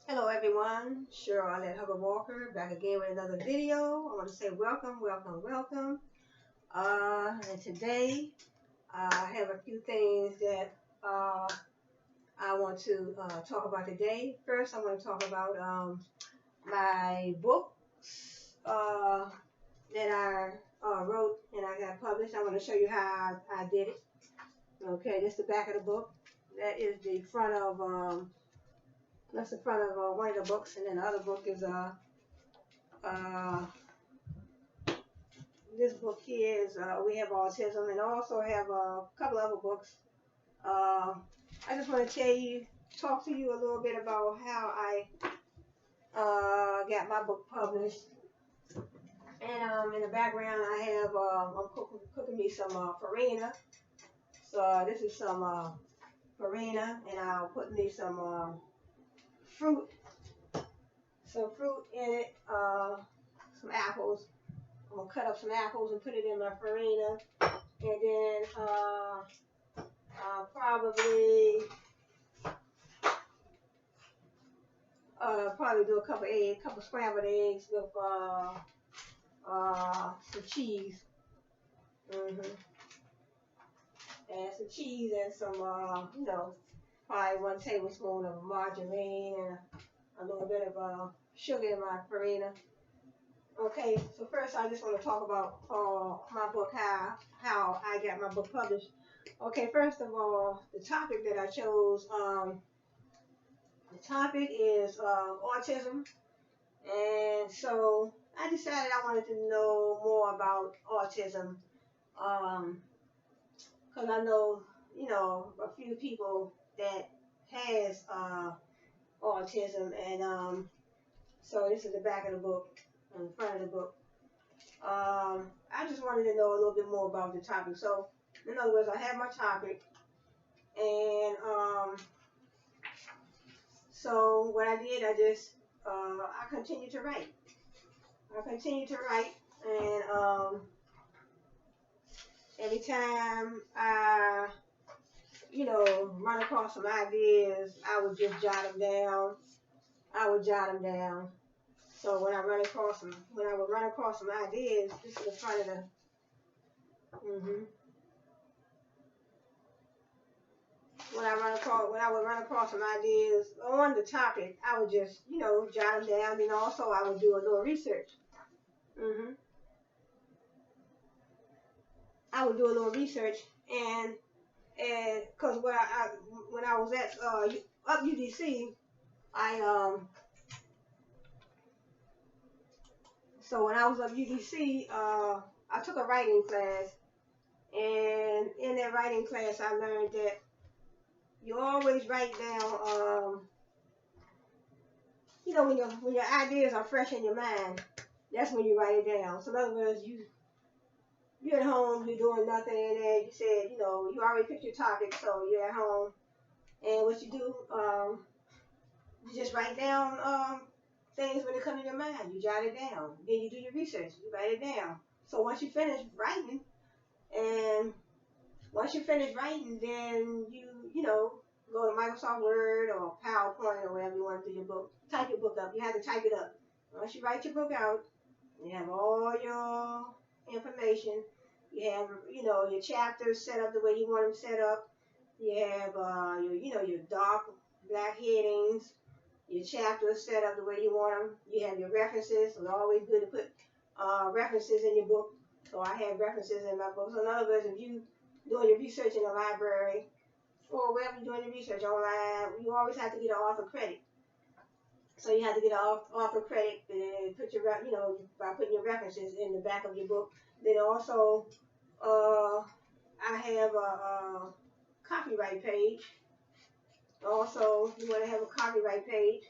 Hello everyone, Cheryl Hubbard Walker back again with another video. I want to say welcome, welcome, welcome. And today I have a few things that I want to talk about today. First, I want to talk about my books that I wrote and I got published. I want to show you how I did it. Okay, this is the back of the book. That is the front of that's the front of one of the books, and then the other book is uh, this book here is We Have Autism, and I also have a couple other books. Uh, I just want to talk to you a little bit about how I got my book published. And in the background, I have I'm cooking me some farina. So this is some farina, and I'll put me fruit, some fruit in it, some apples. I'm gonna cut up some apples and put it in my farina, and then I'll probably do a couple scrambled eggs with some cheese. hmm And some cheese and some probably 1 tablespoon of margarine and a little bit of sugar in my farina. Okay, so first I just want to talk about my book, how I got my book published. Okay, first of all, the topic that I chose, the topic is autism, and so I decided I wanted to know more about autism, because I know, a few people that has autism, and so this is the back of the book, and the front of the book. I just wanted to know a little bit more about the topic. So, in other words, I have my topic, and so what I did, I continued to write. And every time I, run across some ideas, I would just jot them down. So when I would run across some ideas, this is the front of the. hmm when I would run across some ideas on the topic, I would just, jot them down. And also, I would do a little research. hmm I would do a little research, and because when I was at up UDC, I so when I was up UDC, I took a writing class, and in that writing class, I learned that you always write down, when your ideas are fresh in your mind, that's when you write it down. So in other words, you're at home, you're doing nothing, and you said, you already picked your topic, so you're at home, and what you do, you just write down things when they come in your mind. You jot it down. Then you do your research. You write it down. So once you finish writing, and once you finish writing, then go to Microsoft Word or PowerPoint or wherever you want to do your book. Type your book up. You have to type it up. Once you write your book out, you have all your information. You have, your chapters set up the way you want them set up. You have your dark black headings. Your chapters set up the way you want them. You have your references. So it's always good to put references in your book. So I have references in my book. So in other words, if you doing your research in the library or wherever you're doing your research online, you always have to get an author credit. So you have to get an author credit and put by putting your references in the back of your book. Then also, I have a copyright page. Also, you want to have a copyright page.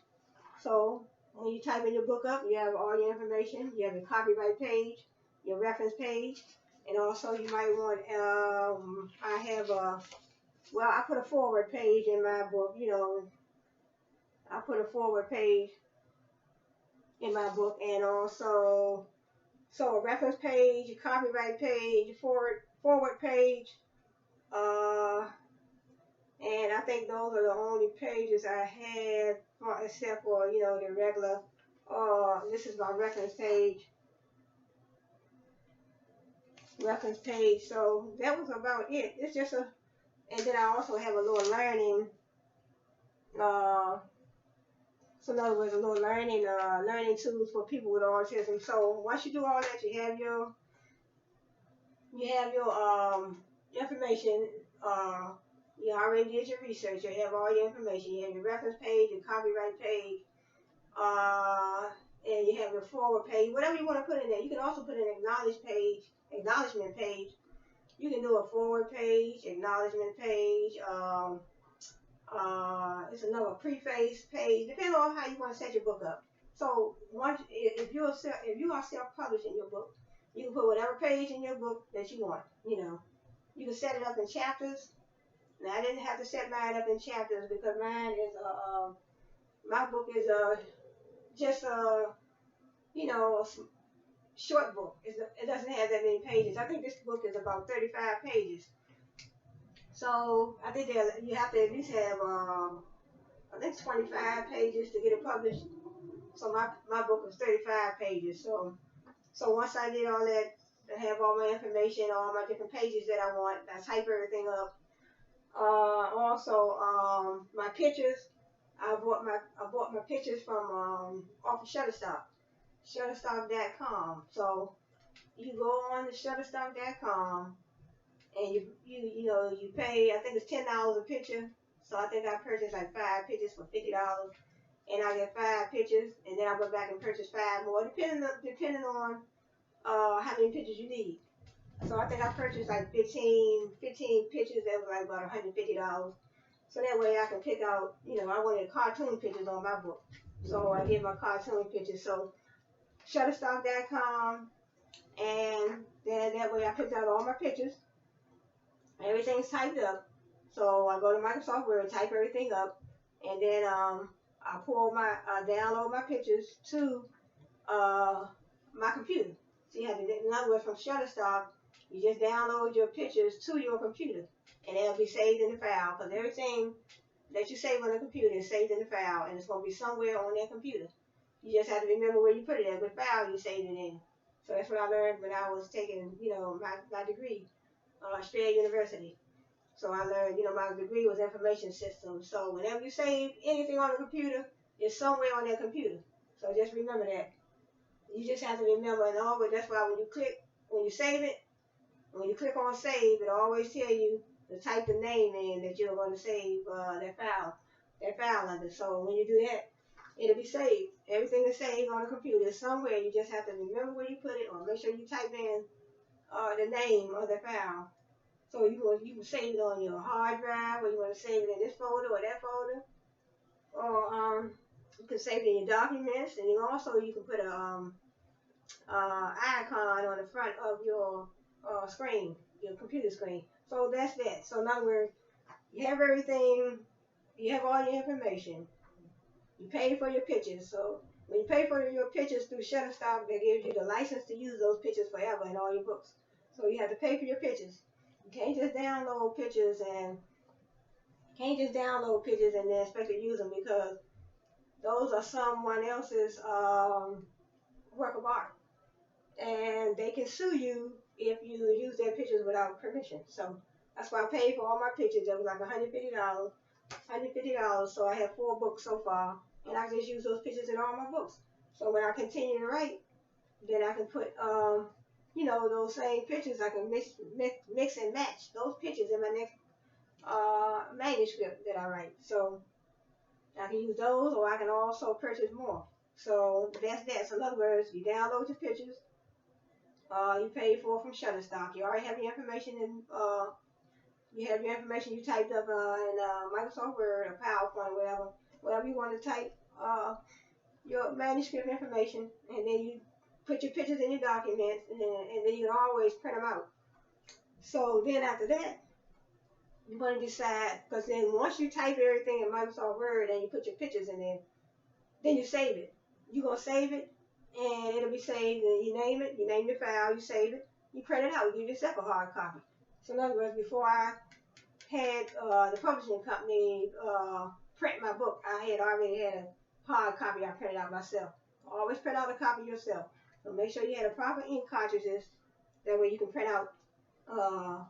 So when you type in your book up, you have all your information. You have your copyright page, your reference page, and also you might want. I put a forward page in my book. I put a forward page in my book, and also a reference page, a copyright page, a forward page, And I think those are the only pages I had, except for, the regular, this is my reference page. So that was about it. It's just and then I also have a little learning, uh, so in other words, a little learning tools for people with autism. So once you do all that, you have your information. You already did your research. You have all your information. You have your reference page, your copyright page, uh, and you have your forward page. Whatever you want to put in there. You can also put an acknowledgement page. You can do a forward page, acknowledgement page. It's another preface page, depending on how you want to set your book up. So once, if you are self-publishing your book, you can put whatever page in your book that you want. You can set it up in chapters. Now I didn't have to set mine up in chapters because mine is my book is just a short book. It doesn't have that many pages. I think this book is about 35 pages. So I think you have to at least have I think 25 pages to get it published. So my book was 35 pages. So once I did all that, I have all my information, all my different pages that I want. I type everything up. Also, my pictures. I bought my pictures from off of Shutterstock.com. So you go on to Shutterstock.com and you pay. I think it's $10 a picture. So I think I purchased like 5 pictures for $50, and I get 5 pictures, and then I go back and purchase 5 more, depending on how many pictures you need. So I think I purchased like 15 pictures. That was like about $150. So that way I can pick out, I wanted cartoon pictures on my book. So I get my cartoon pictures. So Shutterstock.com, and then that way I picked out all my pictures. Everything's typed up. So I go to Microsoft Word, type everything up, and then I download my pictures to my computer. So you have to, in other words, from Shutterstock, you just download your pictures to your computer, and it'll be saved in the file. Because everything that you save on the computer is saved in the file, and it's going to be somewhere on that computer. You just have to remember where you put it at, what file you saved it in. So that's what I learned when I was taking, my degree, Strayer University. So I learned, my degree was information systems. So whenever you save anything on the computer, it's somewhere on that computer. So just remember that. You just have to remember, and always, that's why when you save it, when you click on save, it always tell you to type the name in that you're going to save that file under. So when you do that, it'll be saved. Everything is saved on the computer somewhere. You just have to remember where you put it, or make sure you type in the name of the file. So you can save it on your hard drive, or you want to save it in this folder or that folder, or you can save it in your documents, and you can put a icon on the front of your screen, your computer screen. So that's that. So in other words, you have everything, you have all your information. You pay for your pictures. So when you pay for your pictures through Shutterstock, they give you the license to use those pictures forever in all your books. So you have to pay for your pictures. You can't just download pictures and then expect to use them, because those are someone else's work of art, and they can sue you if you use their pictures without permission. So that's why I paid for all my pictures. That was like $150. So I have 4 books so far, and I just use those pictures in all my books. So when I continue to write, then I can put those same pictures. I can mix and match those pictures in my next manuscript that I write. So I can use those, or I can also purchase more. So that's that. So in other words, you download your pictures. You pay for it from Shutterstock. You already have your information you typed up in Microsoft Word or PowerPoint, whatever you want to type your manuscript information, and then you put your pictures in your documents, and then you can always print them out. So then after that, you want to decide, because then once you type everything in Microsoft Word and you put your pictures in there, then you save it. You're going to save it, and it'll be saved, and you name the file, you save it, you print it out, you give yourself a hard copy. So in other words, before I had the publishing company print my book. I had already had a hard copy I printed out myself. Always print out a copy yourself. So make sure you had the proper ink cartridges. That way you can print out, a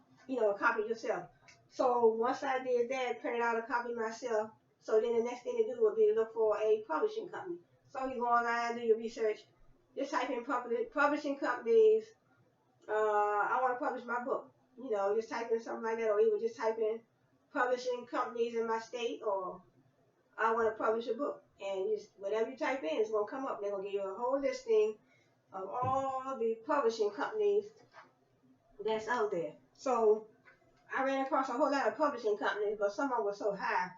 copy yourself. So once I did that, printed out a copy myself. So then the next thing to do would be to look for a publishing company. So you go online, do your research. Just type in publishing companies. I want to publish my book. Just type in something like that, or even just type in publishing companies in my state, or I want to publish a book. And just whatever you type in, it's gonna come up. They're gonna give you a whole listing of all the publishing companies that's out there. So I ran across a whole lot of publishing companies, but some of them were so high.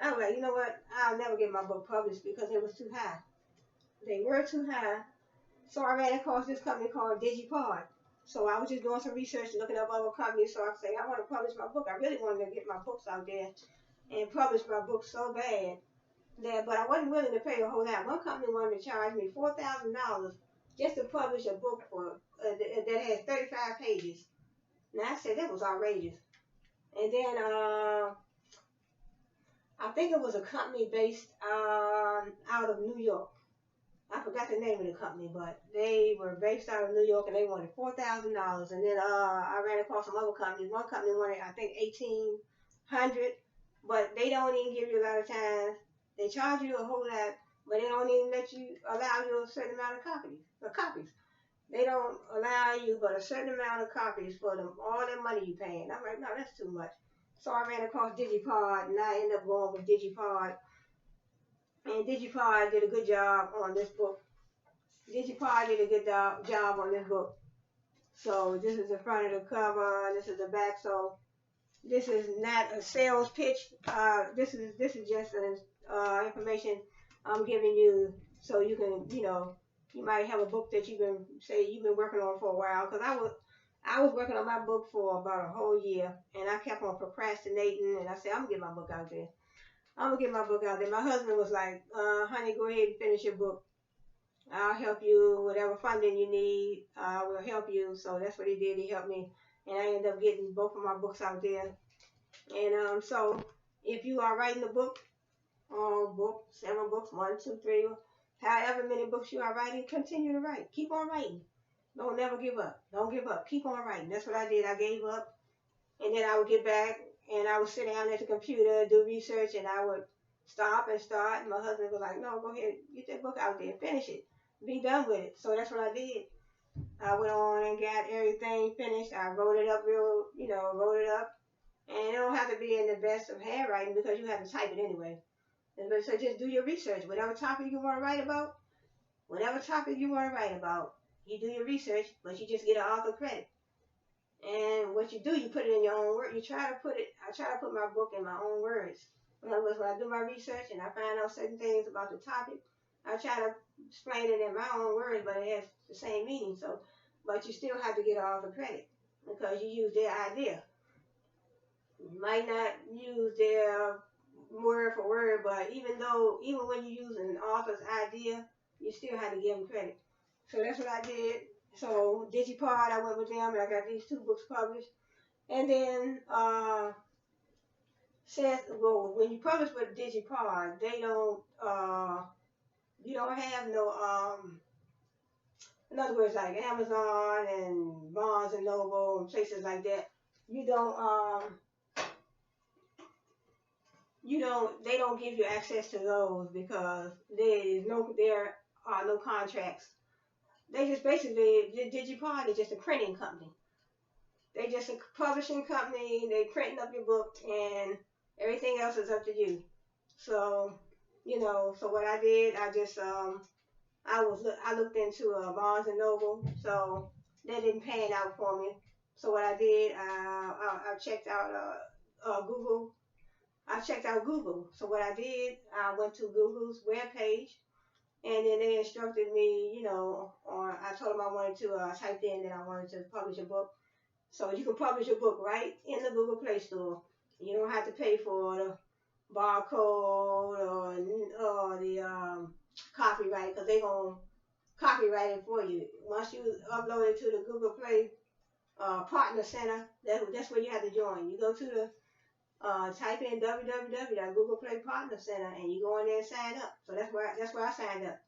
I was like, you know what? I'll never get my book published because it was too high. They were too high. So I ran across this company called Digipod. So I was just doing some research, looking up other companies. So I say, I want to publish my book. I really wanted to get my books out there and publish my book so bad but I wasn't willing to pay a whole lot. One company wanted to charge me $4,000 just to publish a book for that has 35 pages. Now I said that was outrageous. And then I think it was a company based out of New York. I forgot the name of the company, but they were based out of New York and they wanted $4,000. And then I ran across some other companies. One company wanted, I think, $1,800, but they don't even give you a lot of time. They charge you a whole lot, but they don't even allow you a certain amount of copies. They don't allow you but a certain amount of copies for all the money you paying. I'm like, no, that's too much. So I ran across Digipod, and I ended up going with Digipod. And Digipod did a good job on this book. Digipod did a good job on this book. So this is the front of the cover. This is the back. So this is not a sales pitch. This is just information I'm giving you so you can, you might have a book that you've been working on for a while. Because I was working on my book for about a whole year, and I kept on procrastinating. And I said, I'm gonna get my book out there. My husband was like, honey, go ahead and finish your book. I'll help you, whatever funding you need, I will help you. So that's what he did. He helped me, and I ended up getting both of my books out there. And so if you are writing a book, several books, 1, 2, 3, however many books you are writing, continue to write. Keep on writing. Don't never give up. Don't give up. Keep on writing. That's what I did. I gave up, and then I would get back, and I would sit down at the computer, do research, and I would stop and start. And my husband was like, no, go ahead, get that book out there, finish it, be done with it. So that's what I did. I went on and got everything finished. I wrote it up and it don't have to be in the best of handwriting because you have to type it anyway. So just do your research. Whatever topic you want to write about, you do your research, but you just get an author credit. And what you do, you put it in your own words. I try to put my book in my own words. In other words, when I do my research and I find out certain things about the topic, I try to explain it in my own words, but it has the same meaning. But you still have to get all the credit because you use their idea. You might not use their word for word, but even when you use an author's idea, you still have to give them credit. So that's what I did. So Digipod, I went with them, and I got these 2 books published. And then when you publish with Digipod, they don't you don't have no in other words, like Amazon and Barnes and Noble and places like that, they don't give you access to those because there are no contracts. They just basically, Digipod is just a printing company. They just a publishing company. They printing up your book, and everything else is up to you. So, so what I did, I just I looked into Barnes and Noble, so that didn't pan out for me. So what I did, I checked out Google. I checked out Google. So what I did, I went to Google's webpage, and then they instructed me, I told them I wanted to type in that I wanted to publish a book. So you can publish a book right in the Google Play Store. You don't have to pay for the barcode or the copyright, because they're going to copyright it for you. Once you upload it to the Google Play Partner Center, that's where you have to join. You go to the type in www.Google Play Partner Center and you go in there and sign up. So that's where I signed up.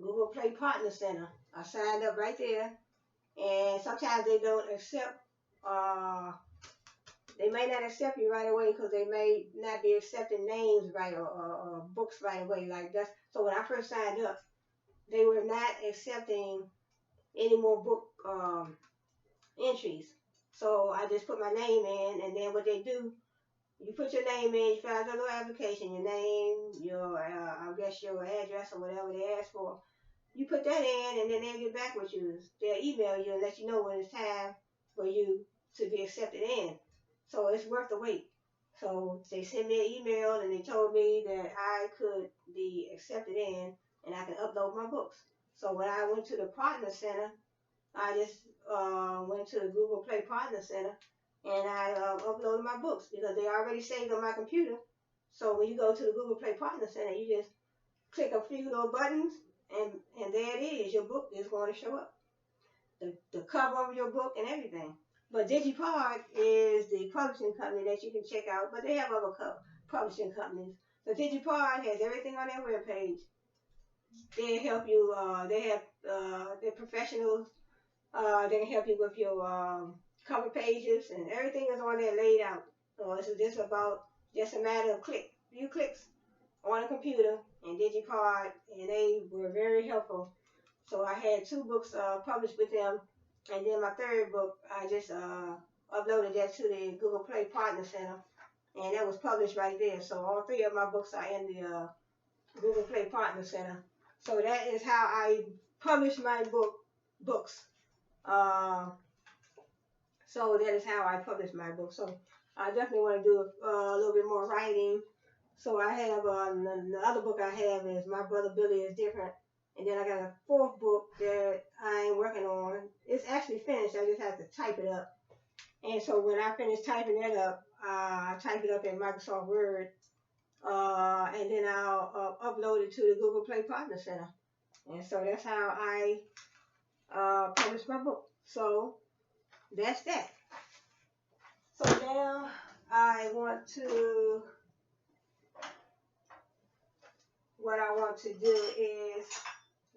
Google Play Partner Center. I signed up right there. And sometimes they don't accept, they may not accept you right away because they may not be accepting names right or books right away. Like that. So when I first signed up, they were not accepting any more book entries. So I just put my name in, and then what they do, you put your name in, you fill out a little application, your name, your I guess your address or whatever they ask for. You put that in, and then they'll get back with you. They'll email you and let you know when it's time for you to be accepted in. So it's worth the wait. So they sent me an email and they told me that I could be accepted in and I can upload my books. So when I went to the Partner Center, I just went to the Google Play Partner Center and I uploaded my books because they already saved on my computer. So when you go to the Google Play Partner Center, you just click a few little buttons and there it is. Your book is going to show up. The cover of your book and everything. But Digipod is the publishing company that you can check out, but they have other publishing companies. So Digipod has everything on their webpage. They help you. They have they're professionals. They can help you with your cover pages and everything is on there laid out. So it's just about just a matter of few clicks on a computer and Digipod, and they were very helpful. So I had 2 books published with them, and then my 3rd book I just uploaded that to the Google Play Partner Center, and that was published right there. So all 3 of my books are in the Google Play Partner Center. So that is how I publish my books. So that is how I publish my book. So I definitely want to do a little bit more writing. So I have the other book I have is My Brother Billy Is Different. And then I got a 4th book that I'm working on. It's actually finished. I just have to type it up. And so when I finish typing that up, I type it up in Microsoft Word. And then I'll upload it to the Google Play Partner Center. And so that's how I publish my book. So that's that. So now what I want to do is,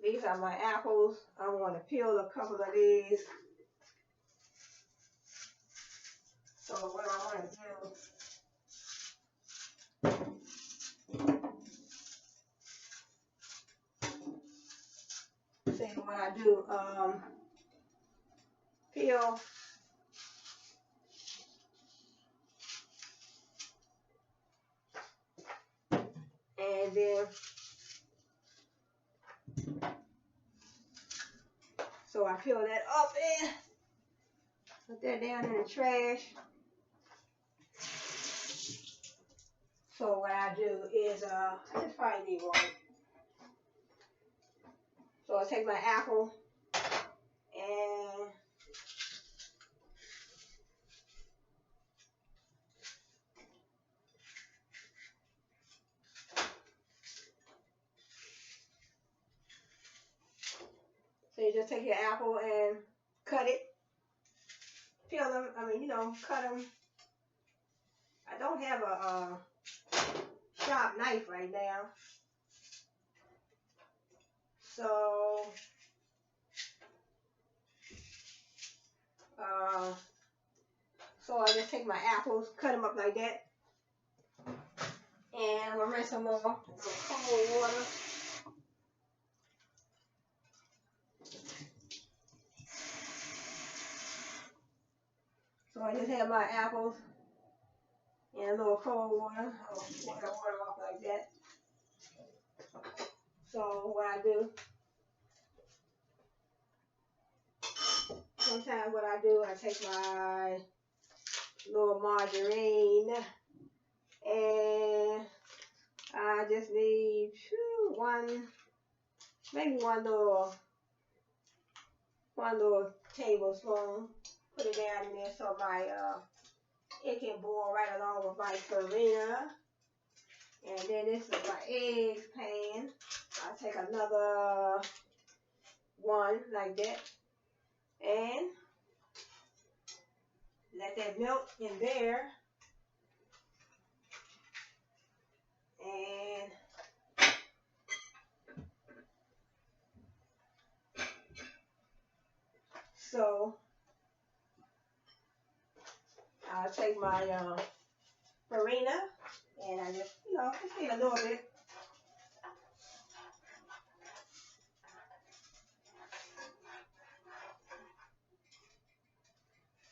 these are my apples. I want to peel a couple of these. So what I want to do, peel and then so I peel that up and put that down in the trash. So what I do is I just probably need one. So I take my apple and so you just take your apple and cut it, peel them. Cut them. I don't have a sharp knife right now, so I just take my apples, cut them up like that, and I'm gonna rinse them off with cold water. So I just have my apples in a little cold water. I'll take the water off like that. So what I do, sometimes what I do, I take my little margarine and I just need maybe one little tablespoon. Put it down in there so it can boil right along with my farina. And then this is my eggs pan. I'll take another one like that and let that melt in there. And so I'll take my farina and I just, just need a little bit.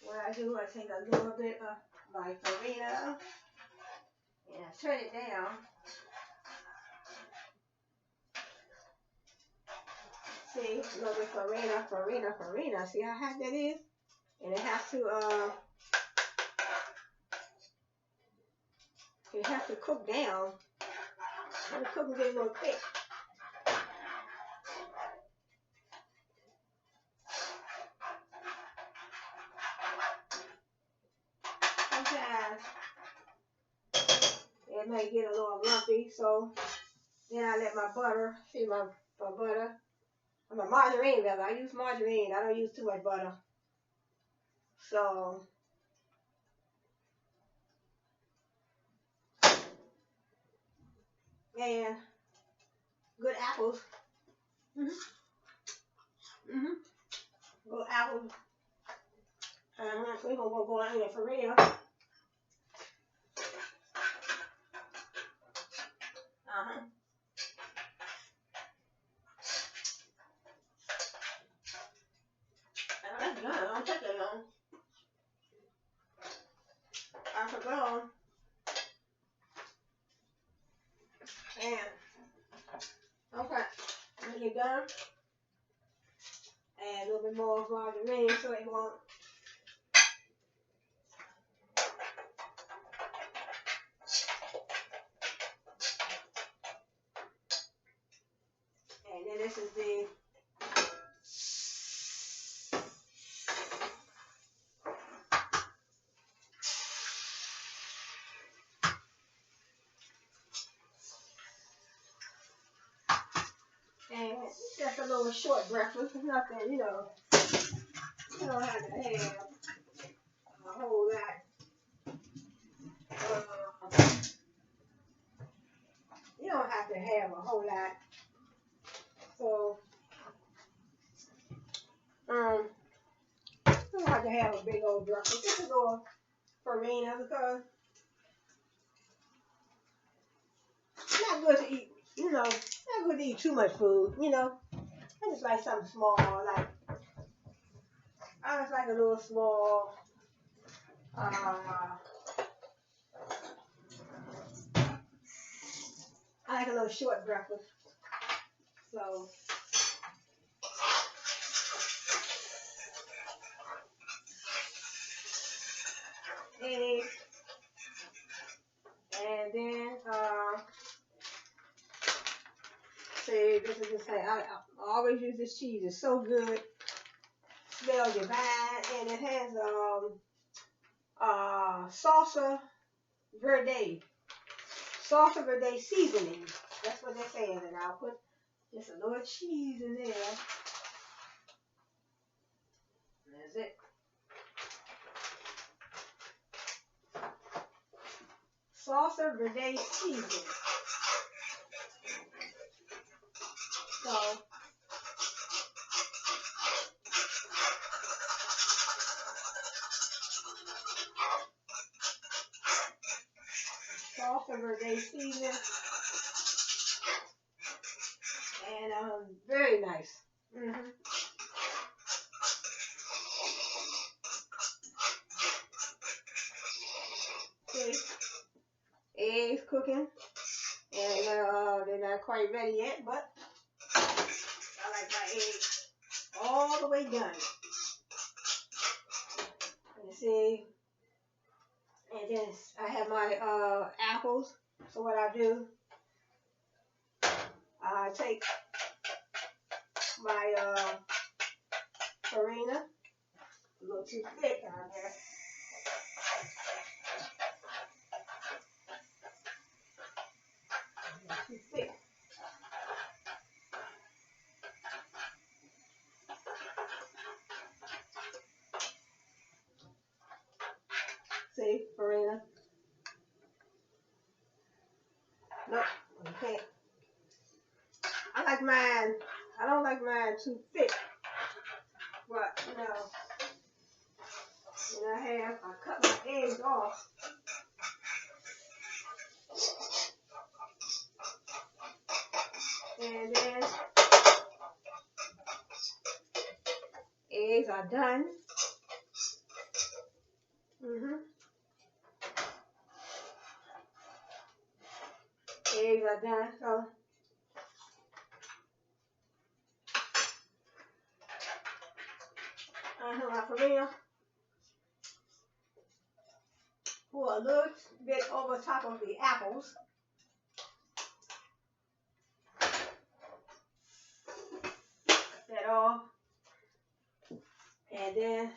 What I do, I take a little bit of my farina and I turn it down. See, a little bit farina. See how hot that is? And it has to cook down. And the cooking get a little thick. Sometimes it may get a little lumpy, so then I let my butter, my butter, my margarine rather. I use margarine. I don't use too much butter. So, and good apples. Mhm. Mhm. Good apples. We're gonna go in there for real. That's good. I don't take that long. I forgot. And okay, when you're done, add a little bit more margarine so it won't. And then this is the and it's just a little short breakfast. It's nothing, you don't have to have a whole lot. You don't have to have a whole lot. So, you don't have to have a big old breakfast. Just a little farina because it's not good to eat, not good to eat too much food, I just like something small, I just like a little small, I like a little short breakfast. So, eggs, and then, see, this is the same. I always use this cheese. It's so good. Smells divine, and it has salsa verde seasoning. That's what they're saying, and I'll put just a little cheese in there. That's it. Salsa verde seasoning. So, salsa verde seasoning, and very nice. See, eggs cooking, and they're not quite ready yet, but I like my eggs all the way done. You see, and then I have my apples. So what I do, I take my farina, a little too thick on there. Too thick. See, farina. Nope, like mine. I don't like mine too thick. But I cut my eggs off. And then eggs are done. Eggs are done. So I have my farina pour a little bit over top of the apples. That off. And then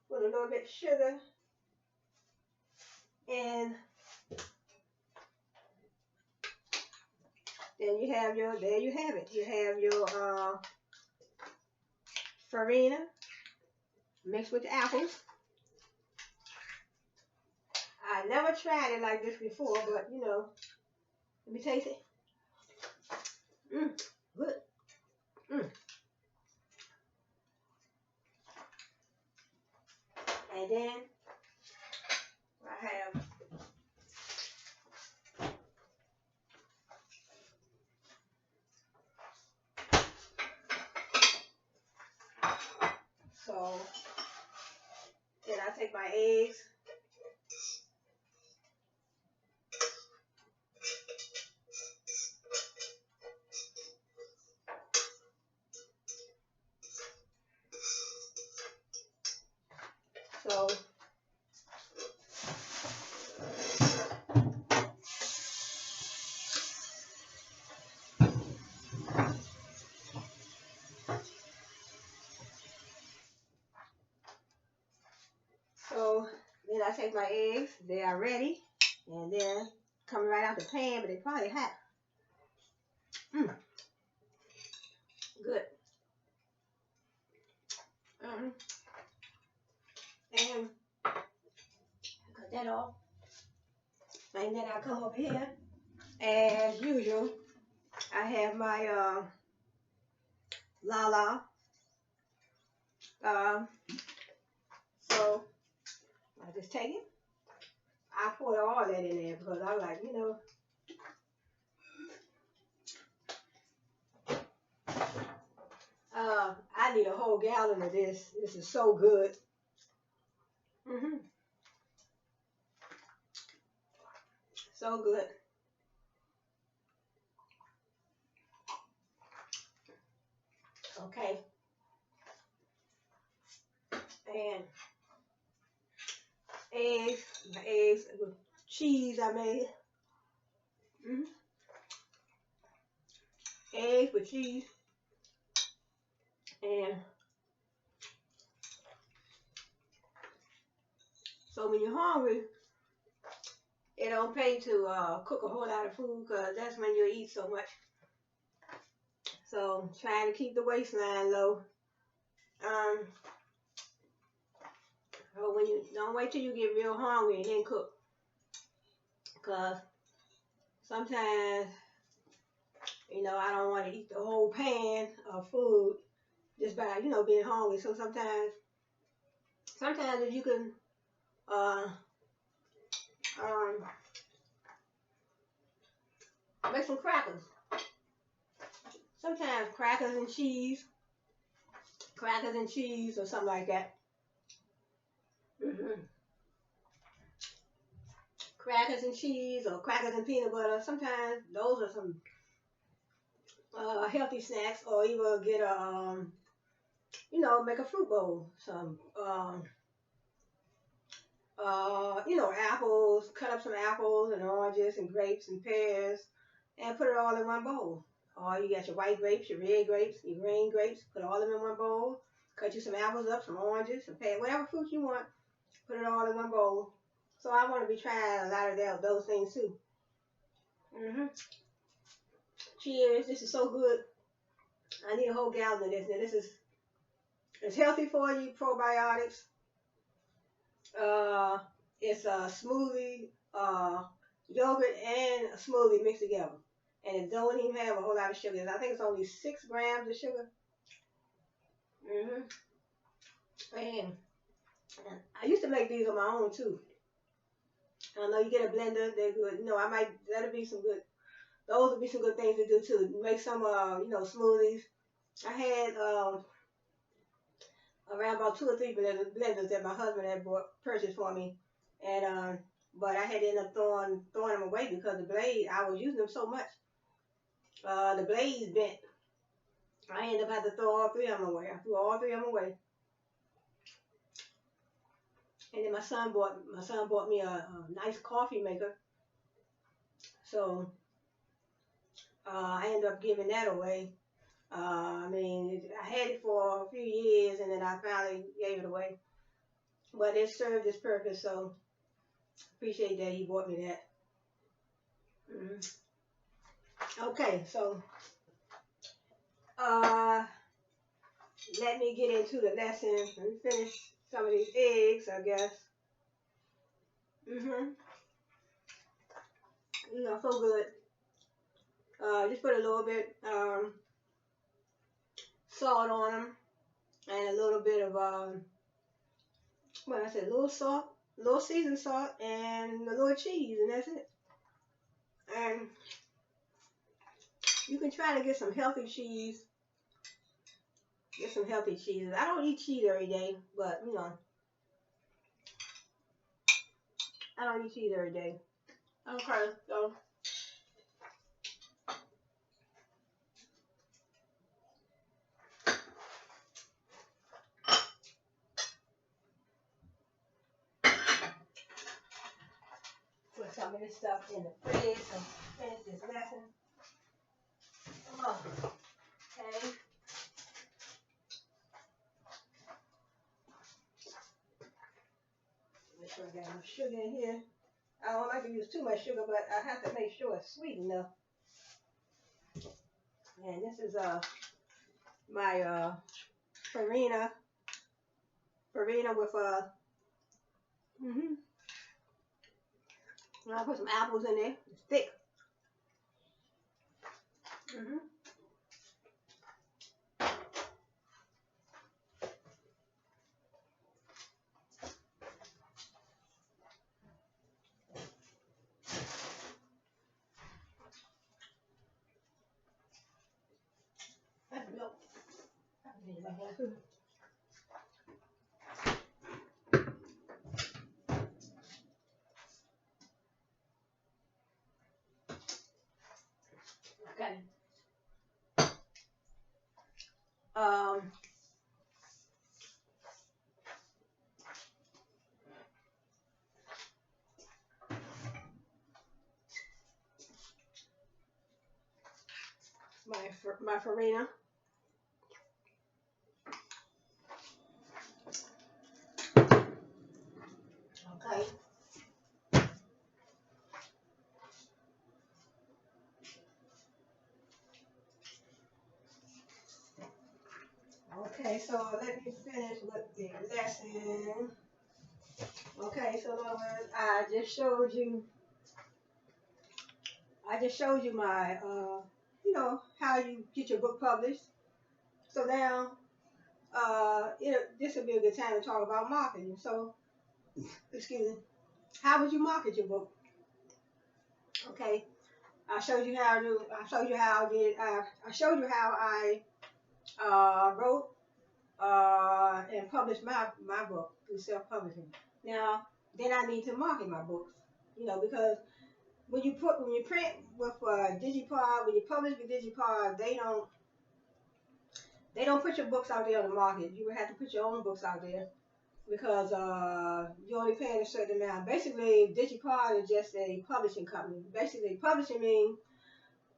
put a little bit of sugar. And then there you have it. You have your farina mixed with the apples. I never tried it like this before, but let me taste it. Good. And then I have so then I take my eggs. So then I take my eggs. They are ready. And then coming right out the pan, but they probably hot. Good. And cut that off. And then I come up here. As usual, I have my Lala. So I just take it. I put all that in there because I like, I need a whole gallon of this. This is so good. So good. Okay. And my eggs with cheese I made. Eggs with cheese. And so when you're hungry, it don't pay to cook a whole lot of food because that's when you eat so much. So trying to keep the waistline low. But when you don't wait till you get real hungry and then cook, because sometimes I don't want to eat the whole pan of food just by being hungry. So sometimes if you can make some crackers. Sometimes crackers and cheese or something like that. Crackers and cheese or crackers and peanut butter. Sometimes those are some healthy snacks, or even get a make a fruit bowl. Some apples. Cut up some apples and oranges and grapes and pears, and put it all in one bowl. Or you got your white grapes, your red grapes, your green grapes. Put all of them in one bowl. Cut you some apples up, some oranges, some pears, whatever fruit you want. Put it all in one bowl. So I want to be trying a lot of those things too. Cheers. This is so good. I need a whole gallon of this. Now it's healthy for you, probiotics. It's a smoothie, yogurt and a smoothie mixed together. and it don't even have a whole lot of sugar. I think it's only 6 grams of sugar. And I used to make these on my own too. I know you get a blender, they're good. That'll be some good. Those would be some good things to do too. Make some, smoothies. I had around about 2 or 3 blenders that my husband had purchased for me, and but I had to end up throwing them away because the blade, I was using them so much. The blades bent. I ended up having to throw all 3 of them away. I threw all 3 of them away. And then my son bought me a nice coffee maker. So I ended up giving that away. I had it for a few years, and then I finally gave it away. But it served its purpose, so appreciate that he bought me that. Okay, so let me get into the lesson. Let me finish some of these eggs, I guess. So good. Just put a little bit salt on them, and a little bit of a little salt, a little seasoned salt, and a little cheese, and that's it. And you can try to get some healthy cheese. Get some healthy cheeses. I don't eat cheese every day, but I don't eat cheese every day. Okay, so put some of this stuff in the fridge to finish this lesson. Okay. Make sure I got enough sugar in here. I don't like to use too much sugar, but I have to make sure it's sweet enough. And this is my farina with I'll put some apples in there. It's thick. That's milk. Okay. My farina. Okay. Okay, so let me finish with the lesson. Okay, so in other words, I just showed you my, how you get your book published. So now, this would be a good time to talk about marketing. So, excuse me, how would you market your book? Okay, I showed you how I wrote and published my book through self-publishing. Now, then I need to market my books, because when you print with Digipod, when you publish with Digipod, they don't put your books out there on the market. You would have to put your own books out there because you're only paying a certain amount. Basically, Digipod is just a publishing company. Basically, publishing means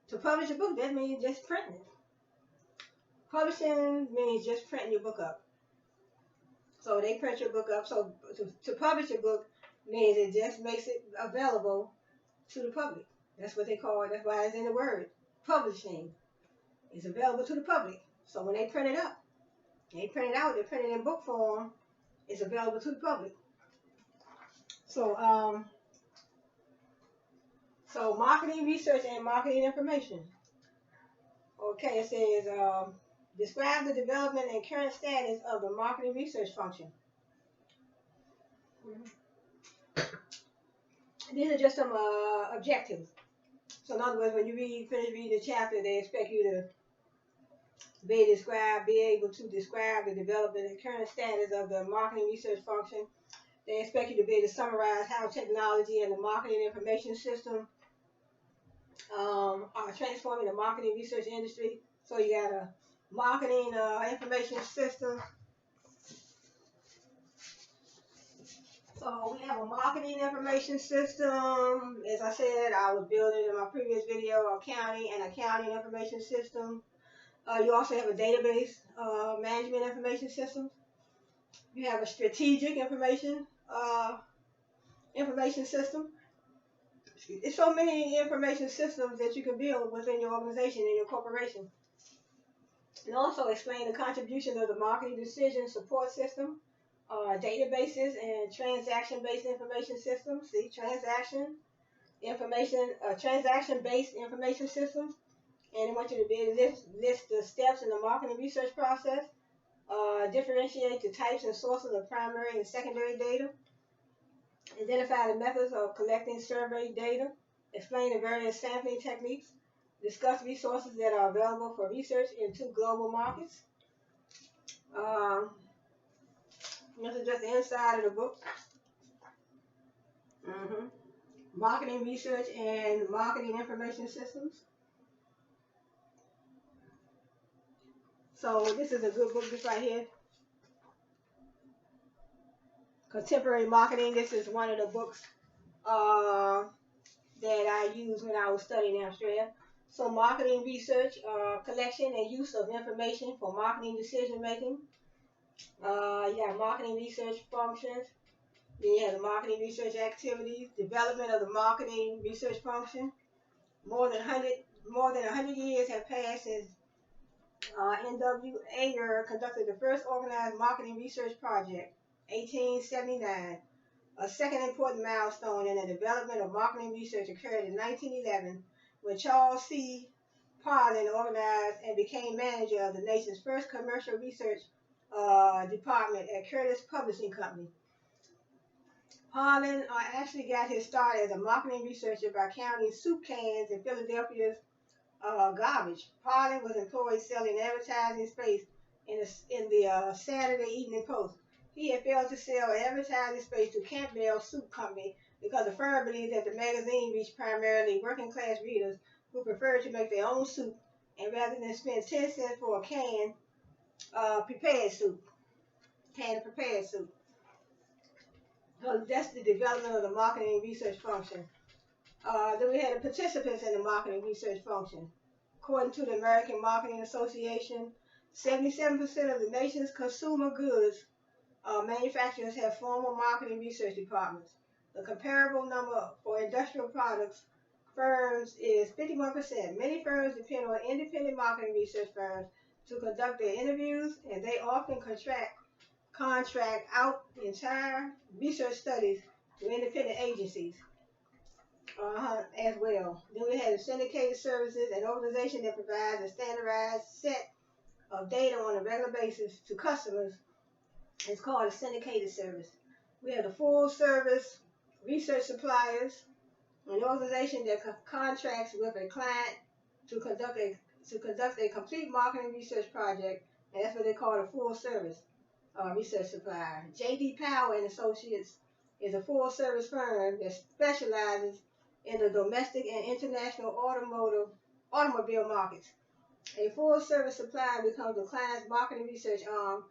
to publish a book, that means just printing it. Publishing means just printing your book up. So they print your book up. So to publish a book means it just makes it available to the public. That's what they call it. That's why it's in the word. Publishing is available to the public. So when they print it up, they print it out, they print it in book form, it's available to the public. So So marketing research and marketing information. Okay, it says describe the development and current status of the marketing research function. These are just some objectives. So in other words, when you finish reading the chapter, they expect you to be able to describe the development and current status of the marketing research function. They expect you to be able to summarize how technology and the marketing information system are transforming the marketing research industry. So you got a marketing information system. So we have a marketing information system. As I said, I was building in my previous video, accounting and accounting information system. You also have a database management information system. You have a strategic information system. It's so many information systems that you can build within your organization and your corporation. And also explain the contribution of the marketing decision support system, databases and transaction-based information systems. See, transaction-based information systems. And I want you to be able to list the steps in the marketing research process, differentiate the types and sources of primary and secondary data, identify the methods of collecting survey data, explain the various sampling techniques, discuss resources that are available for research into global markets. This is just the inside of the book. Marketing research and marketing information systems. So this is a good book, this right here. Contemporary Marketing. This is one of the books that I used when I was studying in Australia. So marketing research, collection and use of information for marketing decision making. You have marketing research functions. Then you have the marketing research activities, development of the marketing research function. More than 100 years have passed since N.W. Ayer conducted the first organized marketing research project, 1879. A second important milestone in the development of marketing research occurred in 1911 when Charles C. Parlin organized and became manager of the nation's first commercial research department at Curtis Publishing Company. Parlin actually got his start as a marketing researcher by counting soup cans in Philadelphia's garbage. Parlin was employed selling advertising space in the Saturday Evening Post. He had failed to sell advertising space to Campbell Soup Company because the firm believed that the magazine reached primarily working class readers who preferred to make their own soup and rather than spend 10 cents for a can prepared soup. So that's the development of the marketing research function. Then we had the participants in the marketing research function. According to the American Marketing Association, 77% of the nation's consumer goods manufacturers have formal marketing research departments. The comparable number for industrial products firms is 51%. Many firms depend on independent marketing research firms to conduct their interviews, and they often contract out entire research studies to independent agencies as well. Then we have syndicated services, an organization that provides a standardized set of data on a regular basis to customers. It's called a syndicated service. We have the full service research suppliers, an organization that contracts with a client to conduct a complete marketing research project, and that's what they call a full service research supplier. J.D. Power and Associates is a full service firm that specializes in the domestic and international automobile markets. A full service supplier becomes the client's marketing research arm,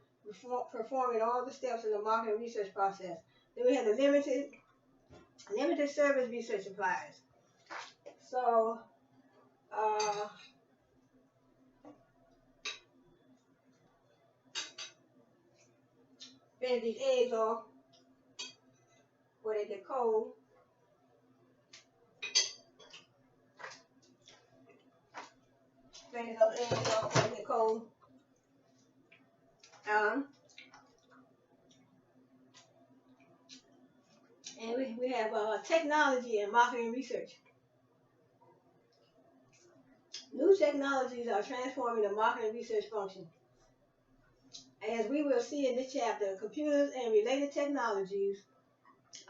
performing all the steps in the marketing research process. Then we have the limited service research suppliers. So, finish these eggs off where they get cold. Finish those eggs off where they get cold. And we have technology and marketing research. New technologies are transforming the marketing research function. As we will see in this chapter, computers and related technologies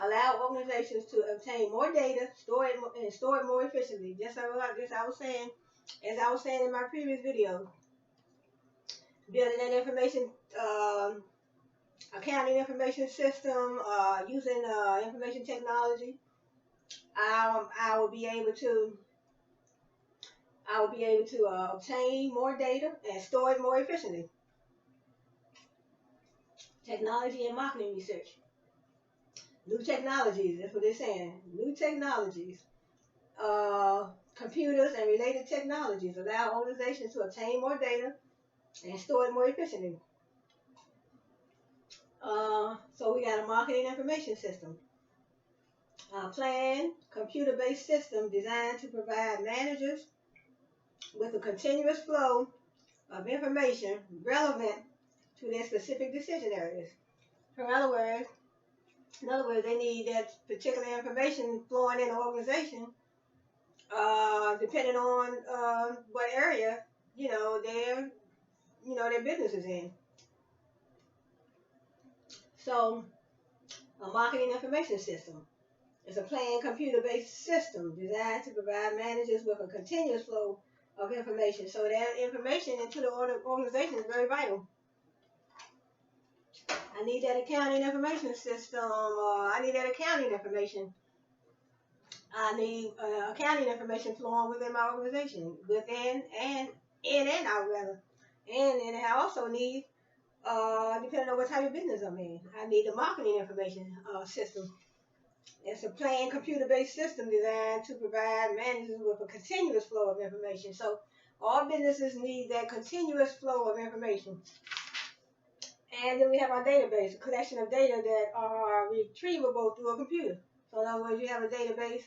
allow organizations to obtain more data, store it more efficiently. Just as I was saying, in my previous video, building an information accounting information system, using information technology, I will be able to obtain more data and store it more efficiently. Technology and marketing research. New technologies, that's what they're saying. New technologies, computers and related technologies allow organizations to obtain more data and store it more efficiently. So we got a marketing information system. Planned, computer-based system designed to provide managers with a continuous flow of information relevant to their specific decision areas. In other words, they need that particular information flowing in the organization, depending on what area their business is in. So, a marketing information system is a planned computer-based system designed to provide managers with a continuous flow of information. So that information into the organization is very vital. I need that accounting information system. I need that accounting information. I need accounting information flowing within my organization, within and in and out rather. And I also need, depending on what type of business I'm in, I need the marketing information system. It's a planned computer-based system designed to provide managers with a continuous flow of information. So all businesses need that continuous flow of information. And then we have our database, a collection of data that are retrievable through a computer. So in other words, you have a database,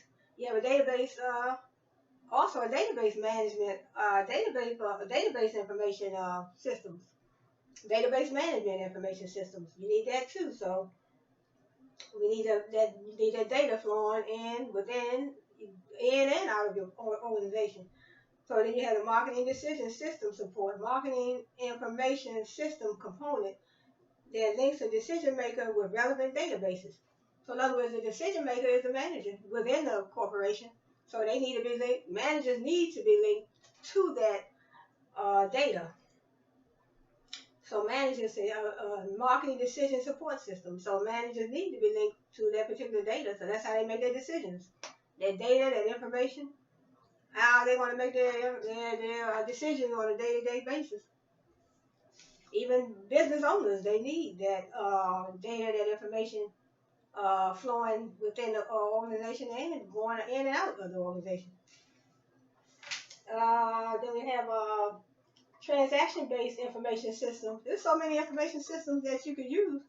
also a database management, database information systems, database management information systems. You need that too. So we need that data flowing in and out of your organization. So then you have the marketing decision system support, marketing information system component that links a decision maker with relevant databases. So in other words, the decision maker is the manager within the corporation. So they need to be linked. Managers need to be linked to that data. So managers say marketing decision support system. So managers need to be linked to that particular data. So that's how they make their decisions. That data, that information, how they want to make their decisions on a day-to-day basis. Even business owners, they need that data, that information flowing within the organization and going in and out of the organization. Then we have transaction-based information systems. There's so many information systems that you could use.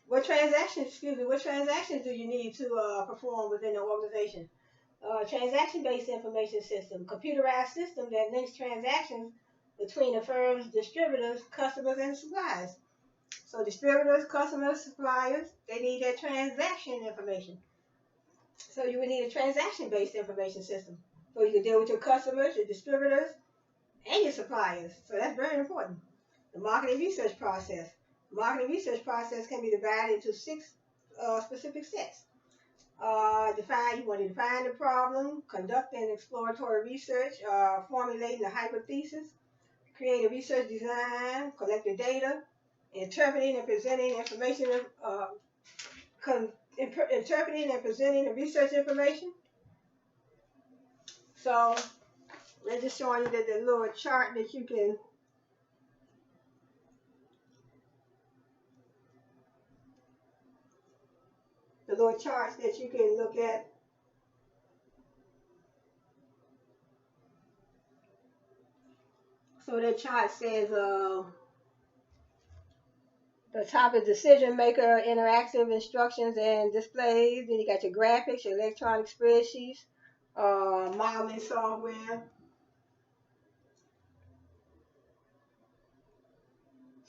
What transactions do you need to perform within the organization? Transaction-based information system, computerized system that links transactions between the firm's distributors, customers, and suppliers. So distributors, customers, suppliers, they need that transaction information. So you would need a transaction-based information system. So you can deal with your customers, your distributors, and your suppliers. So that's very important. The marketing research process. The marketing research process can be divided into 6 specific sets. You want to define the problem, conduct an exploratory research, formulating a hypothesis, create a research design, collect the data, interpreting and presenting information, interpreting and presenting the research information. So let's just show you the little chart that you can look at. So that chart says the top is decision maker, interactive instructions and displays. Then you got your graphics, your electronic spreadsheets, modeling software.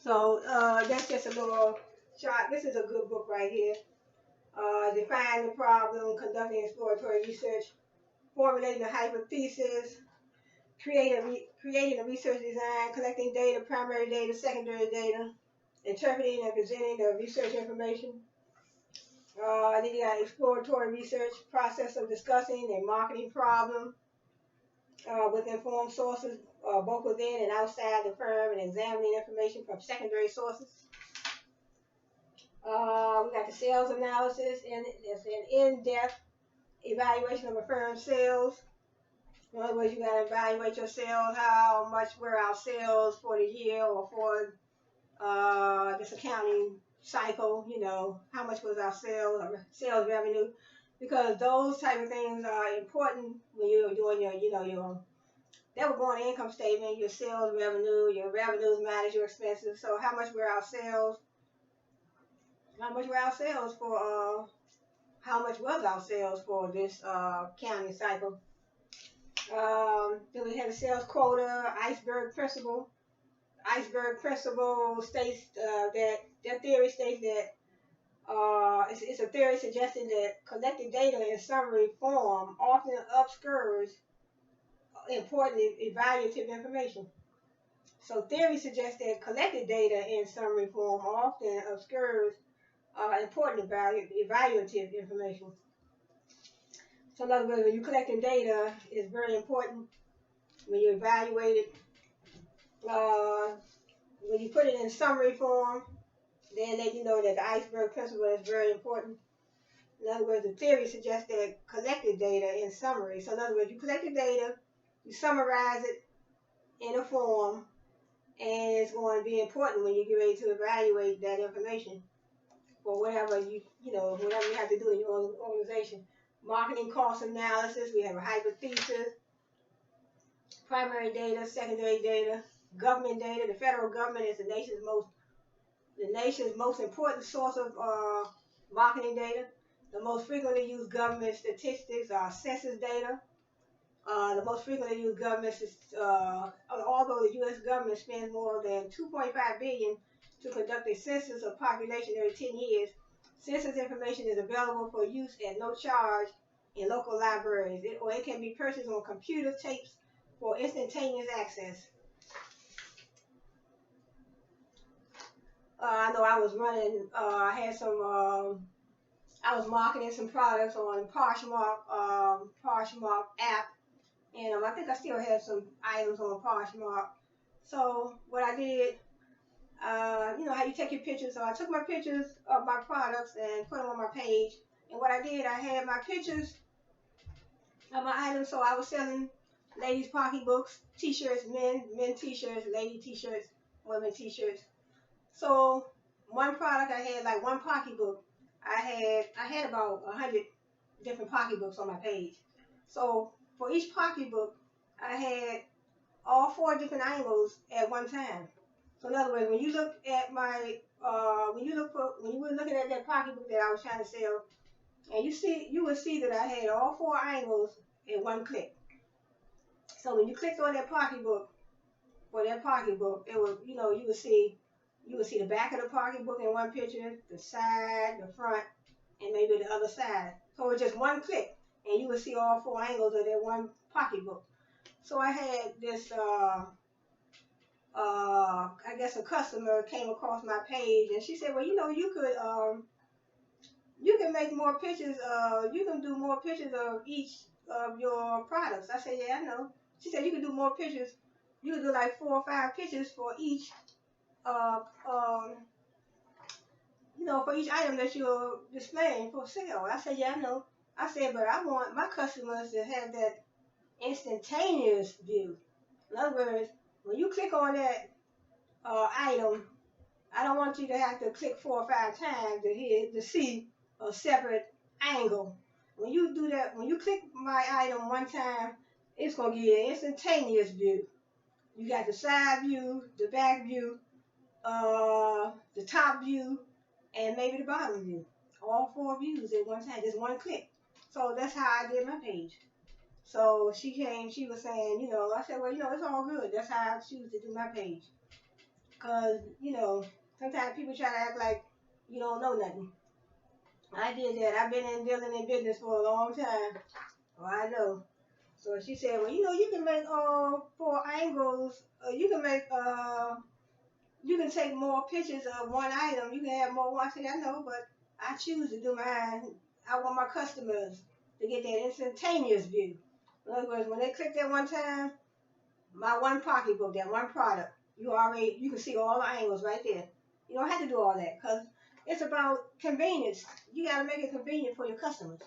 So that's just a little chart. This is a good book right here. Define the problem, conducting exploratory research, formulating a hypothesis, creating a research design, collecting data, primary data, secondary data, interpreting and presenting the research information. Then you got exploratory research, process of discussing a marketing problem with informed sources, both within and outside the firm, and examining information from secondary sources. We got the sales analysis, and it's an in-depth evaluation of a firm's sales. In other words, you got to evaluate your sales, how much were our sales for the year or for this accounting cycle, how much was our sales or sales revenue, because those type of things are important when you're doing your that would go on the income statement, your sales revenue, your revenues minus your expenses. So how much were our sales? How much were our sales for how much was our sales for this accounting cycle? Then we have the sales quota, iceberg principle. Iceberg principle states that theory states that it's a theory suggesting that collected data in summary form often obscures important evaluative information. So theory suggests that collected data in summary form often obscures important evaluative information. So in other words, when you're collecting data, it's very important when you evaluate it. When you put it in summary form, then let you know that the iceberg principle is very important. In other words, the theory suggests that collected data in summary. So in other words, you collect the data, you summarize it in a form, and it's going to be important when you get ready to evaluate that information for whatever whatever you have to do in your organization. Marketing cost analysis, we have a hypothesis, primary data, secondary data, government data. The federal government is the nation's most important source of marketing data. The most frequently used government statistics are census data. The most frequently used government, although the U.S. government spends more than $2.5 billion to conduct a census of population every 10 years, census information is available for use at no charge in local libraries, or it can be purchased on computer tapes for instantaneous access. I know I was running, I was marketing some products on Poshmark app, and I think I still have some items on Poshmark. So what I did, how you take your pictures. So I took my pictures of my products and put them on my page. And what I did, I had my pictures of my items. So I was selling ladies' pocketbooks, t-shirts, men t-shirts, lady t-shirts, women t-shirts. So one product, I had like one pocketbook. I had about 100 different pocketbooks on my page. So for each pocketbook, I had all 4 different angles at one time. So in other words, when you look at my when you were looking at that pocketbook that I was trying to sell, and you will see that I had all 4 angles in one click. So when you clicked on that pocketbook, it was you would see the back of the pocketbook in one picture, the side, the front, and maybe the other side. So it's just one click, and you would see all 4 angles of that one pocketbook. So I had this, I guess a customer came across my page, and she said, well, you can make more pictures, you can do more pictures of each of your products. I said, yeah, I know. She said, you can do more pictures. You can do like 4 or 5 pictures for each for each item that you're displaying for sale. I said, yeah, I know. I said, but I want my customers to have that instantaneous view. In other words, when you click on that item, I don't want you to have to click 4 or 5 times to see a separate angle. When you do that, when you click my item one time, it's going to give you an instantaneous view. You got the side view, the back view, the top view, and maybe the bottom view. All 4 views at one time, just one click. So that's how I did my page. So she was saying, I said, well, it's all good. That's how I choose to do my page. Because, sometimes people try to act like you don't know nothing. I did that. I've been dealing in business for a long time. Oh, I know. So she said, well, you can make 4 angles. You can take more pictures of one item. You can have more ones. I know, but I choose to do mine. I want my customers to get that instantaneous view. In other words, when they click that one time, my one pocketbook, that one product, you can see all the angles right there. You don't have to do all that because it's about convenience. You got to make it convenient for your customers.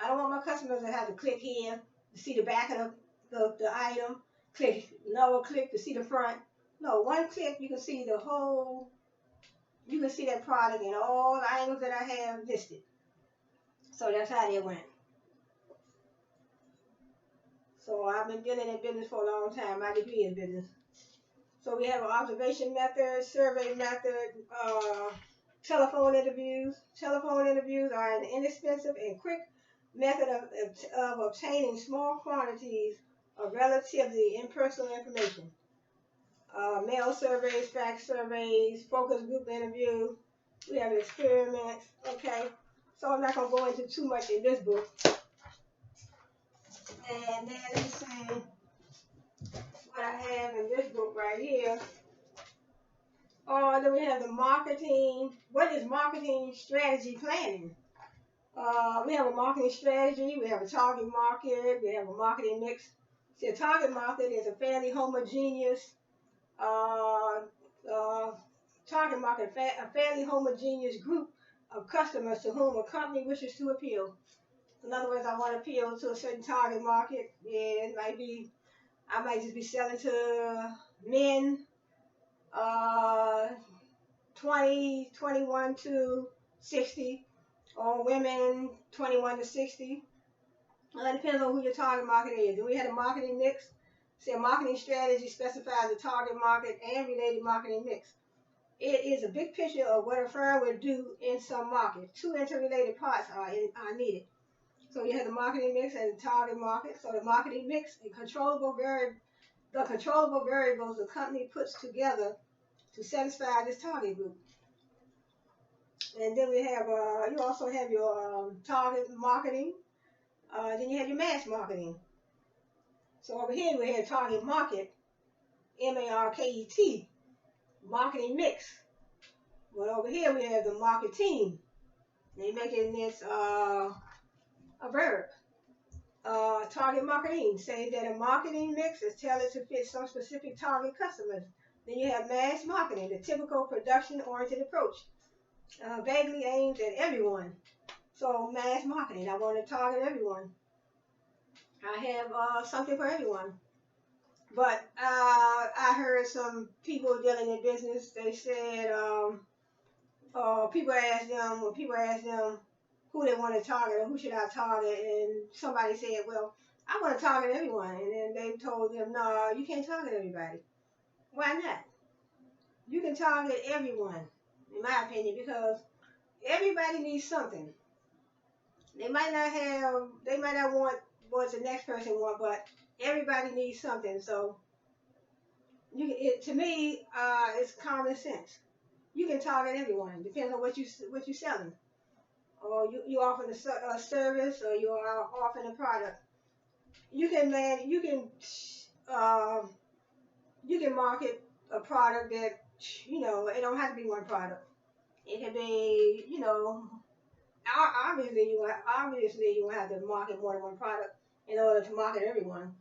I don't want my customers to have to click here to see the back of the item, click another click to see the front. No, one click you can see the whole. You can see that product and all the angles that I have listed. So that's how they went. So I've been dealing in business for a long time. My degree is business. So we have an observation method, survey method, telephone interviews. Telephone interviews are an inexpensive and quick method of obtaining small quantities of relatively impersonal information. Mail surveys, fax surveys, focus group interview. We have experiments. Okay, so I'm not going to go into too much in this book. And then let me see what I have in this book right here. Then we have the marketing. What is marketing strategy planning? We have a marketing strategy. We have a target market. We have a marketing mix. See, a target market is a fairly homogeneous target market, a fairly homogeneous group of customers to whom a company wishes to appeal. In other words, I want to appeal to a certain target market. Yeah, I might just be selling to men, 21 to 60, or women 21 to 60. It depends on who your target market is. Do we have a marketing mix? See, a marketing strategy specifies the target market and related marketing mix. It is a big picture of what a firm would do in some market. Two interrelated parts are needed. So you have the marketing mix and the target market. So the marketing mix and the controllable variables the company puts together to satisfy this target group. And then we have, you also have your target marketing. Then you have your mass marketing. So over here we have target market, M-A-R-K-E-T, marketing mix. But over here we have the marketing. They're making this a verb. Target marketing, say that a marketing mix is tailored to fit some specific target customers. Then you have mass marketing, the typical production-oriented approach, vaguely aimed at everyone. So mass marketing, I want to target everyone. I have something for everyone. But I heard some people dealing in business, they said people ask them who they want to target or who should I target, and somebody said, well, I want to target everyone. And then they told them, no, you can't target everybody. Why not? You can target everyone, in my opinion, because everybody needs something. They might not want what the next person wants, but everybody needs something. So to me, it's common sense. You can target everyone, depending on what you're selling, or you offering a service, or you are offering a product. You can market a product that it don't have to be one product. It can be obviously you have to market more than one product in order to market everyone,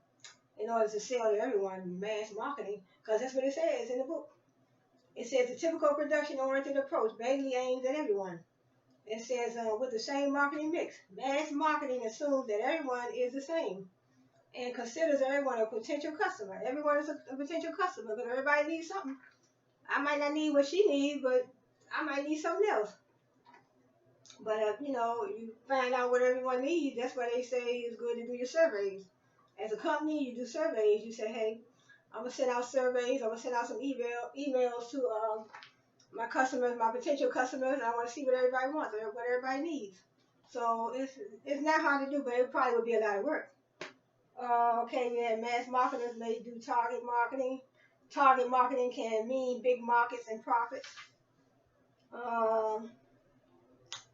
in order to sell to everyone, mass marketing, because that's what it says in the book. It says the typical production-oriented approach vaguely aims at everyone. It says with the same marketing mix. Mass marketing assumes that everyone is the same and considers everyone a potential customer. Everyone is a potential customer because everybody needs something. I might not need what she needs, but I might need something else. But you find out what everyone needs. That's why they say it's good to do your surveys. As a company, you do surveys. You say, hey, I'm gonna send out surveys. I'm gonna send out some emails to my customers, my potential customers. I want to see what everybody wants, what everybody needs. So it's not hard to do, but it probably would be a lot of work. Okay, we have mass marketers may do target marketing. Target marketing can mean big markets and profits.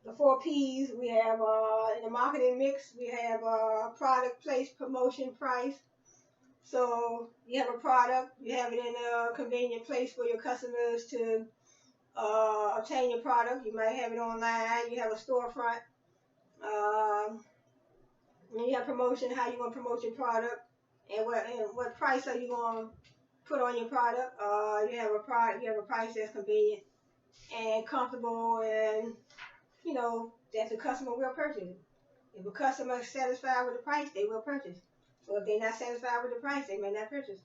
The 4 P's, we have in the marketing mix, we have product, place, promotion, price. So you have a product, you have it in a convenient place for your customers to obtain your product. You might have it online, you have a storefront. Um, and you have promotion, how you going to promote your product, and what price are you going to put on your product. You have a price that's convenient and comfortable, and that the customer will purchase. If a customer is satisfied with the price, they will purchase. So if they're not satisfied with the price, they may not purchase.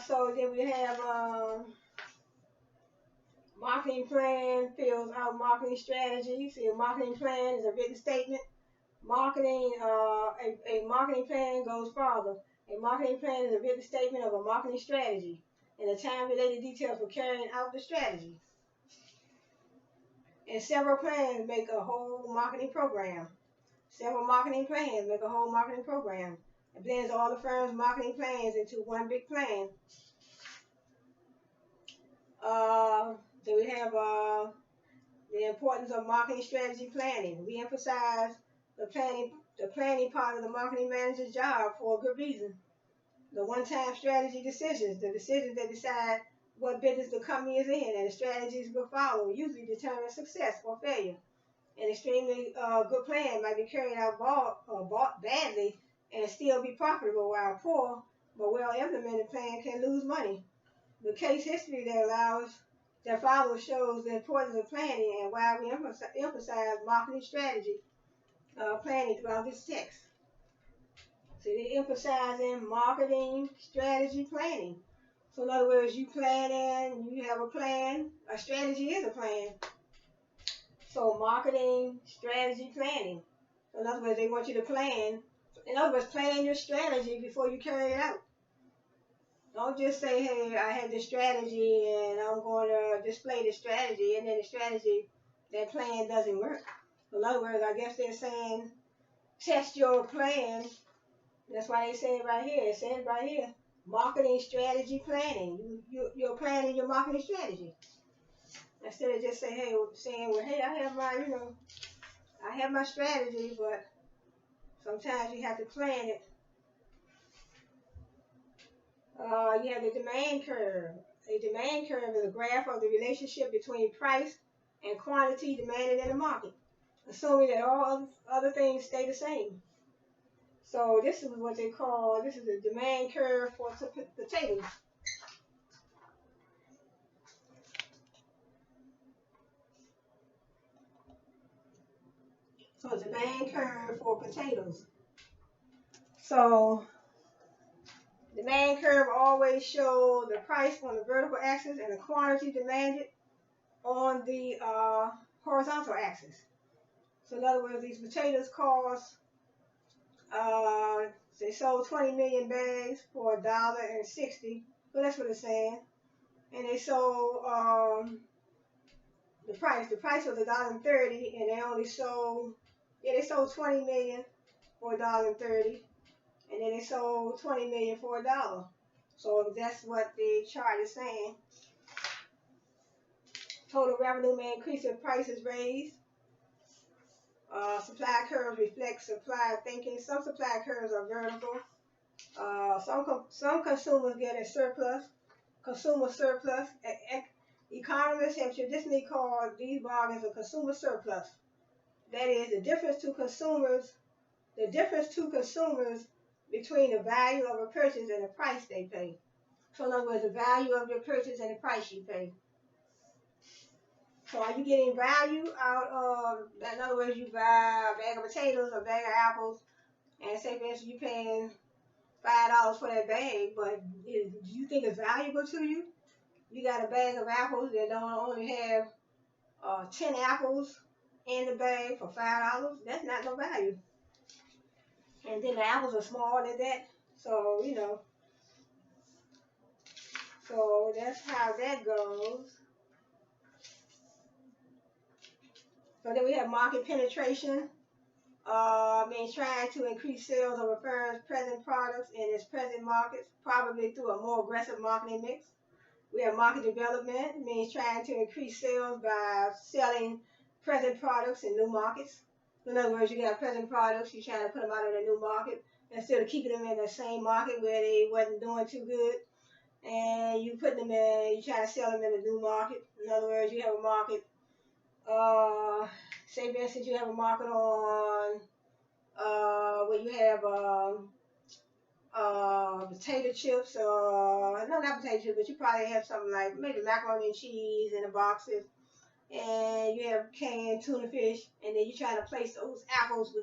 So then we have marketing plan fills out marketing strategy. See, a marketing plan is a written statement. A marketing plan goes farther. A marketing plan is a written statement of a marketing strategy and the time-related details for carrying out the strategy. And several plans make a whole marketing program. Several marketing plans make a whole marketing program. It blends all the firm's marketing plans into one big plan. Then we have the importance of marketing strategy planning. We emphasize the planning part of the marketing manager's job for a good reason. The one-time strategy decisions, the decisions that decide what business the company is in and the strategies will follow, usually determine success or failure. An extremely good plan might be carried out badly and still be profitable, while a poor but well-implemented plan can lose money. The case history that follows shows the importance of planning and why we emphasize marketing strategy planning throughout this text. So they're emphasizing marketing strategy planning. So in other words, you planning, you have a plan. A strategy is a plan. So marketing strategy planning. So in other words, they want you to plan. In other words, plan your strategy before you carry it out. Don't just say, hey, I had this strategy and I'm going to display the strategy, and then the strategy, that plan doesn't work. In other words, I guess they're saying, test your plan. That's why they say it right here. It says right here, marketing strategy planning. You're planning your marketing strategy. Instead of just saying, well, hey, I have my strategy, but sometimes you have to plan it. You have the demand curve. A demand curve is a graph of the relationship between price and quantity demanded in the market, assuming that all other things stay the same. So this is what they call, this is the demand curve for potatoes. So demand curve for potatoes. So demand curve always shows the price on the vertical axis and the quantity demanded on the horizontal axis. So in other words, these potatoes cost, they sold 20 million bags for $1.60. So that's what it's saying. And they sold the price. The price was $1.30, and they only sold, they sold 20 million for $1.30, and then they sold 20 million for $1. So that's what the chart is saying. Total revenue may increase if prices raised. Supply curves reflect supply thinking. Some supply curves are vertical. Some consumers get a surplus, consumer surplus. Economists have traditionally called these bargains a consumer surplus. That is the difference to consumers between the value of a purchase and the price they pay. So in other words, the value of your purchase and the price you pay. So are you getting value out of, in other words, you buy a bag of potatoes, a bag of apples, and say for instance you're paying $5 for that bag, but do you think it's valuable to you? You got a bag of apples that don't only have 10 apples in the bag for $5. That's not no value. And then the apples are small at that. So, so that's how that goes. So then we have market penetration. Means trying to increase sales of a firm's present products in its present markets, probably through a more aggressive marketing mix. We have market development, means trying to increase sales by selling present products in new markets. In other words, you have present products, you're trying to put them out in a new market instead of keeping them in the same market where they wasn't doing too good. And you put them in, you try to sell them in a new market. In other words, you have a market, say for instance, you have a market on, where you have, potato chips, or no, not potato chips, but you probably have something like maybe macaroni and cheese in the boxes, and you have canned tuna fish, and then you're trying to place those apples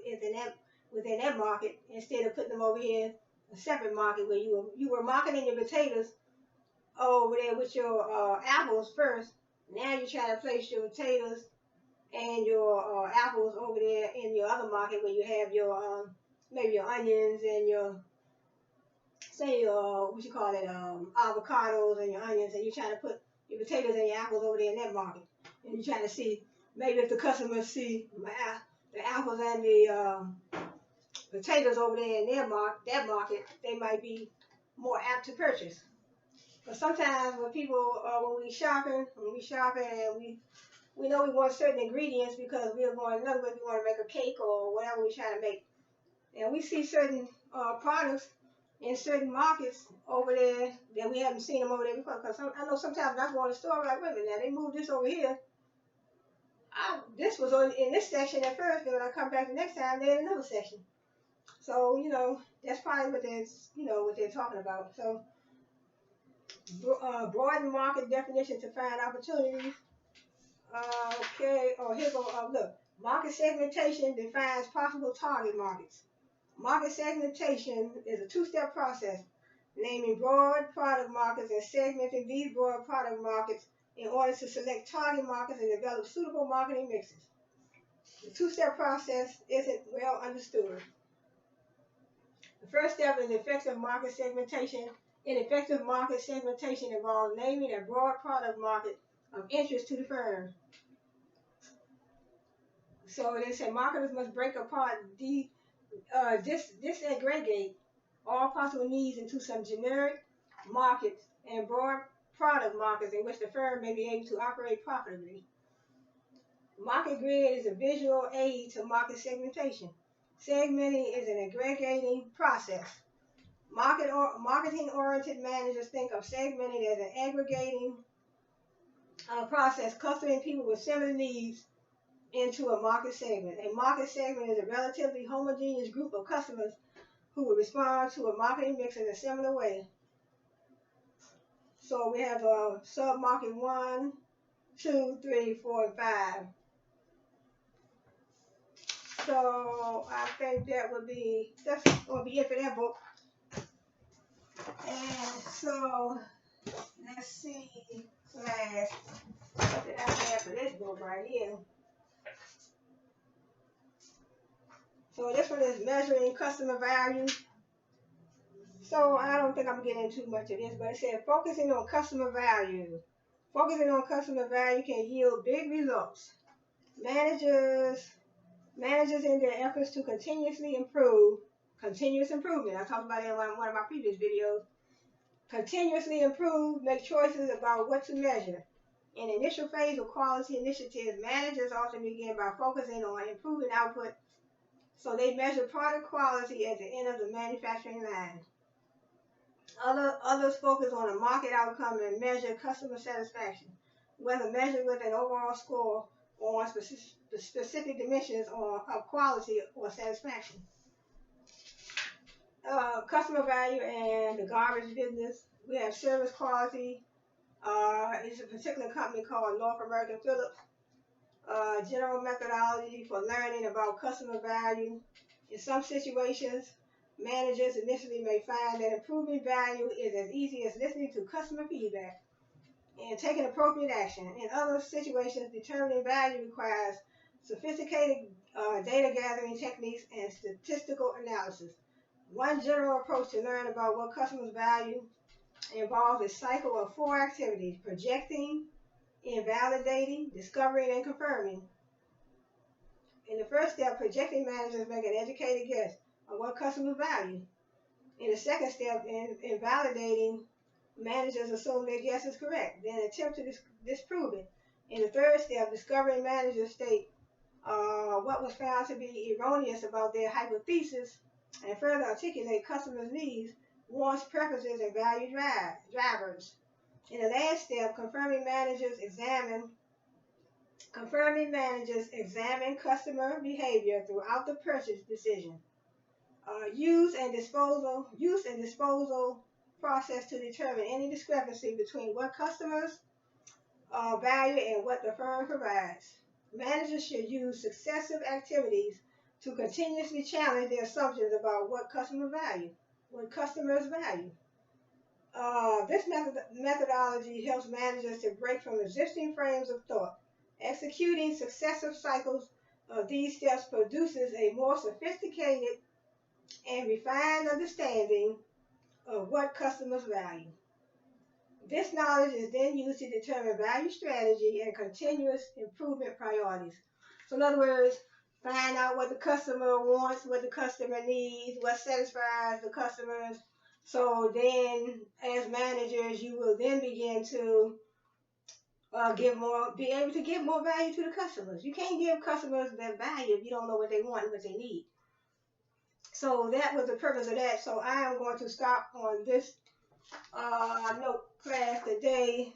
within that market instead of putting them over here a separate market where you were marketing your potatoes over there with your apples first. Now you're trying to place your potatoes and your apples over there in your other market where you have your maybe your onions and your say what you call it, avocados and your onions, and you're trying to put your potatoes and your apples over there in that market, and you're trying to see maybe if the customers see the apples and the potatoes over there in that market, they might be more apt to purchase. But sometimes when people when we shopping and we know we want certain ingredients because we're going another way, we want to make a cake or whatever we're trying to make, and we see certain products in certain markets over there that we haven't seen them over there before. Because I know sometimes I go in the store, like, wait a minute, now they moved this over here. This was in this section at first, then when I come back the next time, they're in another section. So, that's probably what they're talking about. So, broaden market definition to find opportunities. Okay, here go, look. Market segmentation defines possible target markets. Market segmentation is a two-step process, naming broad product markets and segmenting these broad product markets in order to select target markets and develop suitable marketing mixes. The two-step process isn't well understood. The first step is effective market segmentation. Effective market segmentation involves naming a broad product market of interest to the firm. So they say marketers must break apart disaggregate all possible needs into some generic markets and broad product markets in which the firm may be able to operate profitably. Market grid is a visual aid to market segmentation. Segmenting is an aggregating process. Marketing-oriented managers think of segmenting as an aggregating process, clustering people with similar needs into a market segment. A market segment is a relatively homogeneous group of customers who will respond to a marketing mix in a similar way. So we have sub-market 1, 2, 3, 4, and 5. So I think that's going to be it for that book. And so let's see, class, what did I have for this book right here? So this one is measuring customer value. So I don't think I'm getting too much of this, but it said focusing on customer value. Focusing on customer value can yield big results. Managers in their efforts to continuously improve, continuous improvement, I talked about it in one of my previous videos, continuously improve, make choices about what to measure. In the initial phase of quality initiatives, managers often begin by focusing on improving output, so they measure product quality at the end of the manufacturing line. Others focus on a market outcome and measure customer satisfaction, whether measured with an overall score or on specific dimensions of quality or satisfaction. Customer value and the garbage business. We have service quality. It's a particular company called North American Phillips. General methodology for learning about customer value. In some situations, managers initially may find that improving value is as easy as listening to customer feedback and taking appropriate action. In other situations, determining value requires sophisticated data gathering techniques and statistical analysis. One general approach to learn about what customers value involves a cycle of 4 activities: projecting, invalidating, discovering, and confirming. In the first step, projecting managers make an educated guess of what customers value. In the second step, invalidating Managers assume their guess is correct, then attempt to disprove it. In the third step, discovering managers state what was found to be erroneous about their hypothesis and further articulate customers' needs, wants, preferences, and value drivers. In the last step, confirming managers examine customer behavior throughout the purchase decision. Use and disposal process to determine any discrepancy between what customers value and what the firm provides. Managers should use successive activities to continuously challenge their assumptions about what customers value. This methodology helps managers to break from existing frames of thought. Executing successive cycles of these steps produces a more sophisticated and refined understanding of what customers value. This knowledge is then used to determine value strategy and continuous improvement priorities. So in other words, find out what the customer wants, what the customer needs, what satisfies the customers. So then, as managers, you will then begin to be able to give more value to the customers. You can't give customers that value if you don't know what they want and what they need. So that was the purpose of that. So I am going to stop on this note class today,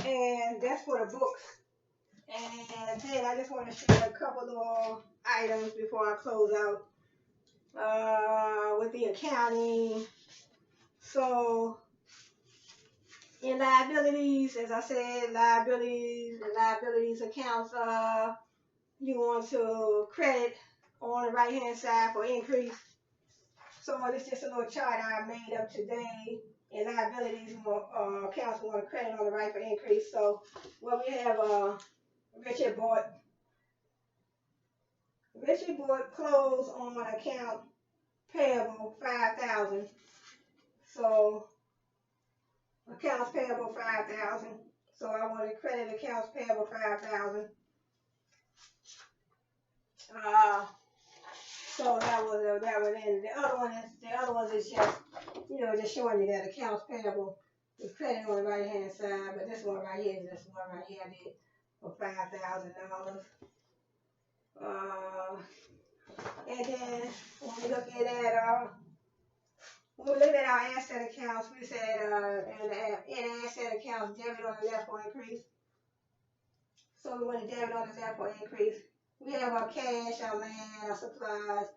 and that's for the books. And then I just want to share a couple more items before I close out with the accounting. So in liabilities, as I said, liabilities accounts, you want to credit on the right hand side for increase. So this is just a little chart I made up today. In liabilities, accounts want to credit on the right for increase. So what we have, Richard bought clothes on account payable $5,000. So accounts payable $5,000. So I want to credit accounts payable $5,000. So that was in the other one is just just showing you that accounts payable is credit on the right hand side, but this one right here is this one right here I did for $5,000. And then when we look at our asset accounts, we said in asset accounts, debit on the left for increase. So we want to debit on the left for increase. We have our cash, our land, our supplies,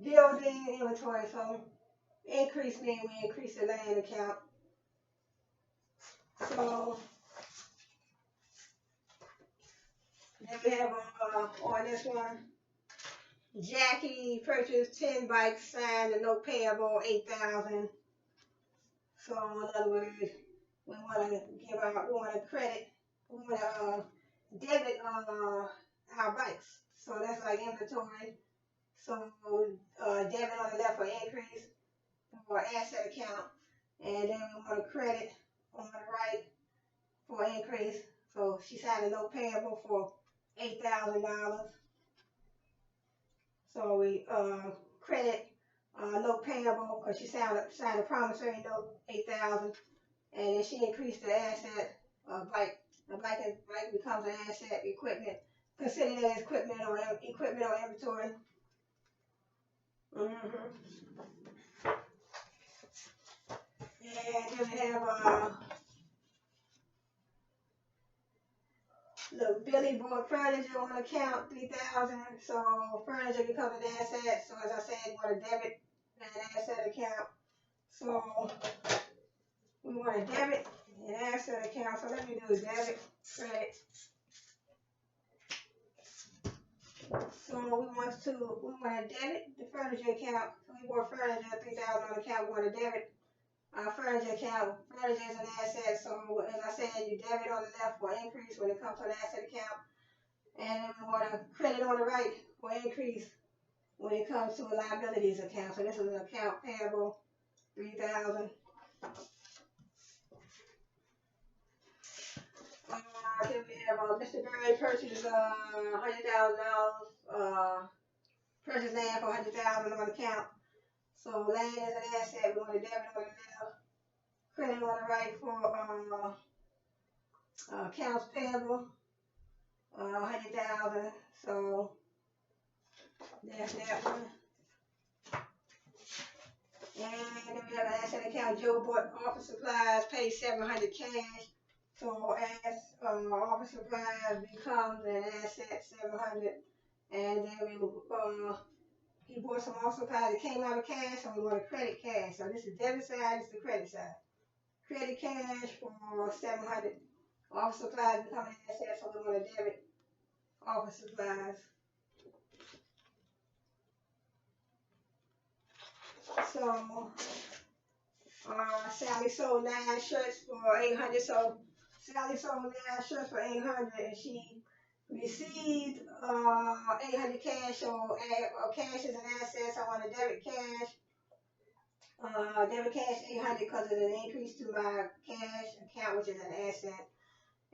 building, inventory. So increase means we increase the land account. So then we have on this one, Jackie purchased 10 bikes, signed a note payable $8,000. So in other words, we want to credit, we want to debit our bikes. So that's like inventory. So debit on the left for increase for asset account, and then we want to credit on the right for increase. So she signed a note payable for $8,000. So we credit note payable because she signed a promissory note $8,000, and then she increased the asset bike. The bike becomes an asset equipment. Consider that as equipment or inventory. And then we have look, Billy bought furniture on account $3,000, so furniture becomes an asset. So as I said, you want to debit that asset account. So we want to debit an asset account. So let me do debit, credit. So we want to debit the furniture account. So we bought furniture $3,000 on account. We want to debit our furniture account. Furniture is an asset. So as I said, you debit on the left for increase when it comes to an asset account, and then we want to credit on the right for increase when it comes to a liabilities account. So this is an account payable $3,000. Then we have Mr. Berry purchased $100,000. Purchase land for $100,000 on account. So land is an asset. We want to debit on the left credit on the right for accounts payable, 100,000. So that's that one. And then we have an asset account. Joe bought office supplies, paid 700 cash. So as office supplies becomes an asset, 700. And then he bought some office supplies that came out of cash, so we want to credit cash. So this is debit side, this is the credit side. Credit cash for 700. Office supplies become an asset, so we want to debit office supplies. So Sally sold 9 shirts for 800. So Sally sold 9 shirts for 800, and she received 800 cash. So cash is an asset. So I want to debit cash. Debit cash 800 because it's an increase to my cash account, which is an asset.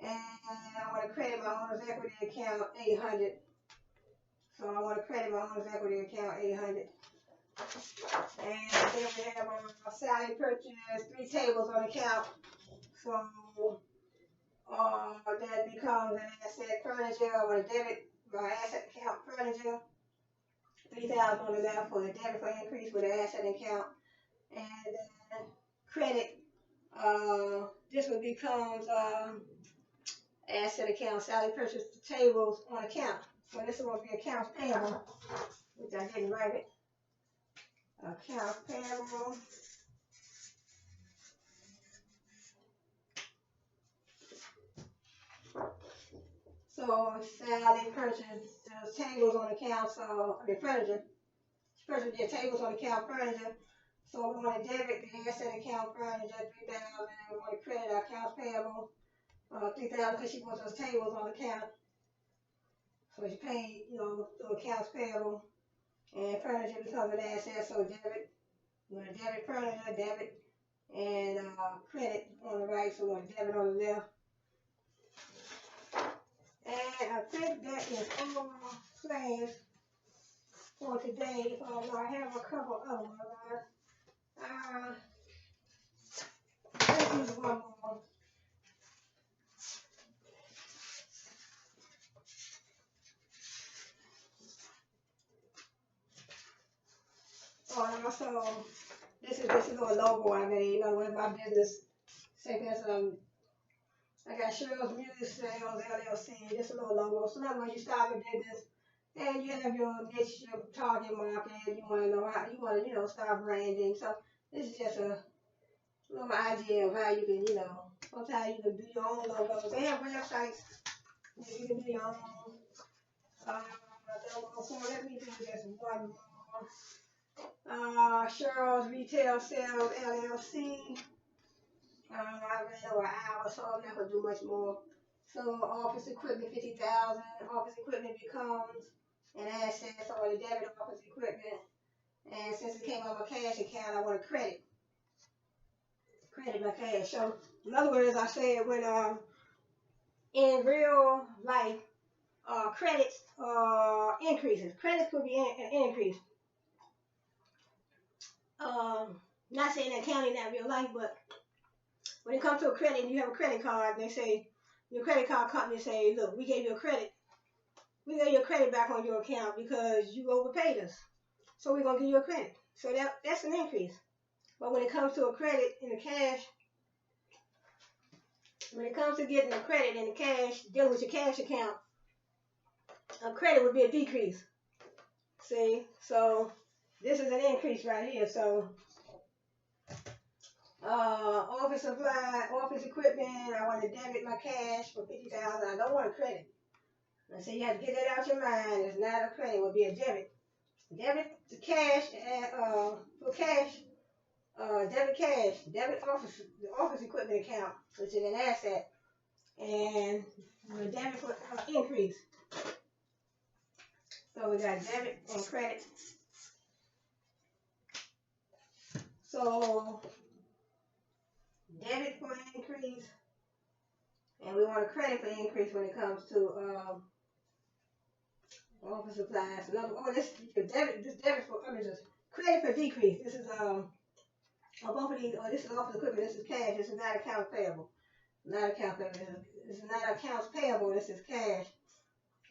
And I want to credit my owner's equity account 800. So I want to credit my owner's equity account 800. And then we have Sally purchased 3 tables on account. So that becomes an asset. Furniture. I want to debit my asset account furniture. 3,000 on the left for the debit for increase with the asset account. And then credit. This one becomes asset account. Sally purchased the tables on account. So this one will be accounts payable, which I didn't write it. Accounts payable. So Sally purchased the tables on account, furniture. She purchased the tables on account furniture. So we want to debit the asset account furniture, 3,000, and we want to credit our accounts payable, 3,000 because she bought those tables on account. So she paid, the accounts payable, and furniture becomes an asset, so debit. We want to debit furniture, debit, and credit on the right, so we want to debit on the left. And I think that is all class for today. I have a couple other ones. Let's use one more. And also, this is just a little logo I made. With my business. Say that's I got Cheryl's Music Sales LLC. Just a little logo. So now when you start a business and you have your niche, your target market, you want to know how you want to, start branding. So this is just a little idea of how you can, sometimes you can do your own logos. They have websites that you can do your own logo for. Let me do just one more. Cheryl's Retail Sales LLC. I ran over an hour, so I'm not going to do much more. So office equipment, 50,000. Office equipment becomes an asset, so I want to debit office equipment. And since it came out of my cash account, I want to credit my cash. So in other words, I said when in real life, credits increases. Credits could be an increase. Not saying that counting that real life, but when it comes to a credit and you have a credit card, they say, your credit card company say, look, we gave you a credit. We gave you a credit back on your account because you overpaid us. So we're going to give you a credit. So that's an increase. But when it comes to a credit in the cash, when it comes to getting a credit in the cash, dealing with your cash account, a credit would be a decrease. See? So this is an increase right here. So office supply, office equipment, I want to debit my cash for 50,000. I don't want a credit. I say you have to get that out your mind. It's not a credit, it would be a debit. Debit to cash for cash, debit cash, debit the office equipment account, which is an asset, and debit for increase. So we got debit and credit. So debit for increase, and we want a credit for increase when it comes to office supplies. This debit for, just credit for decrease. This is both of these, this is office equipment, this is cash, this is not accounts payable. Not accounts payable, this is not accounts payable, this is cash.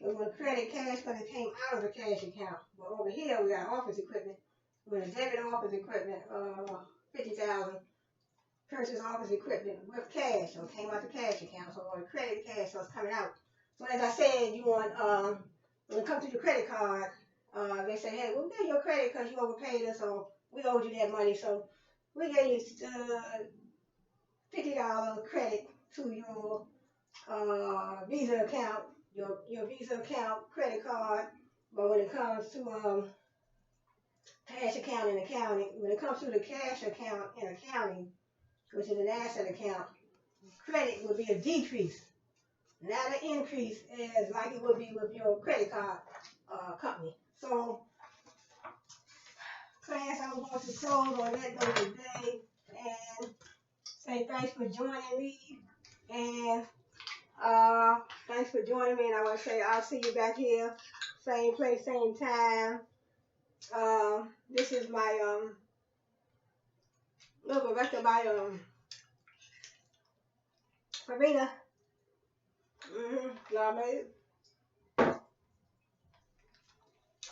We're going to credit cash because it came out of the cash account. But over here, we got office equipment. We're going to debit office equipment, 50,000. Purchase office equipment with cash, so it came out the cash account. So we're going to credit cash, so it's coming out. So as I said, you want, when it comes to your credit card, they say, hey, we'll get your credit because you overpaid us, so we owed you that money. So we gave you $50 credit to your Visa account, your Visa account, credit card. But when it comes to cash account and accounting, when it comes to the cash account and accounting, which is an asset account, credit would be a decrease, not an increase as like it would be with your credit card company. So, class, I'm going to close on that note today and say thanks for joining me. And thanks for joining me. And I want to say I'll see you back here, same place, same time. This is my look, the rest of my Farina. Y'all made it.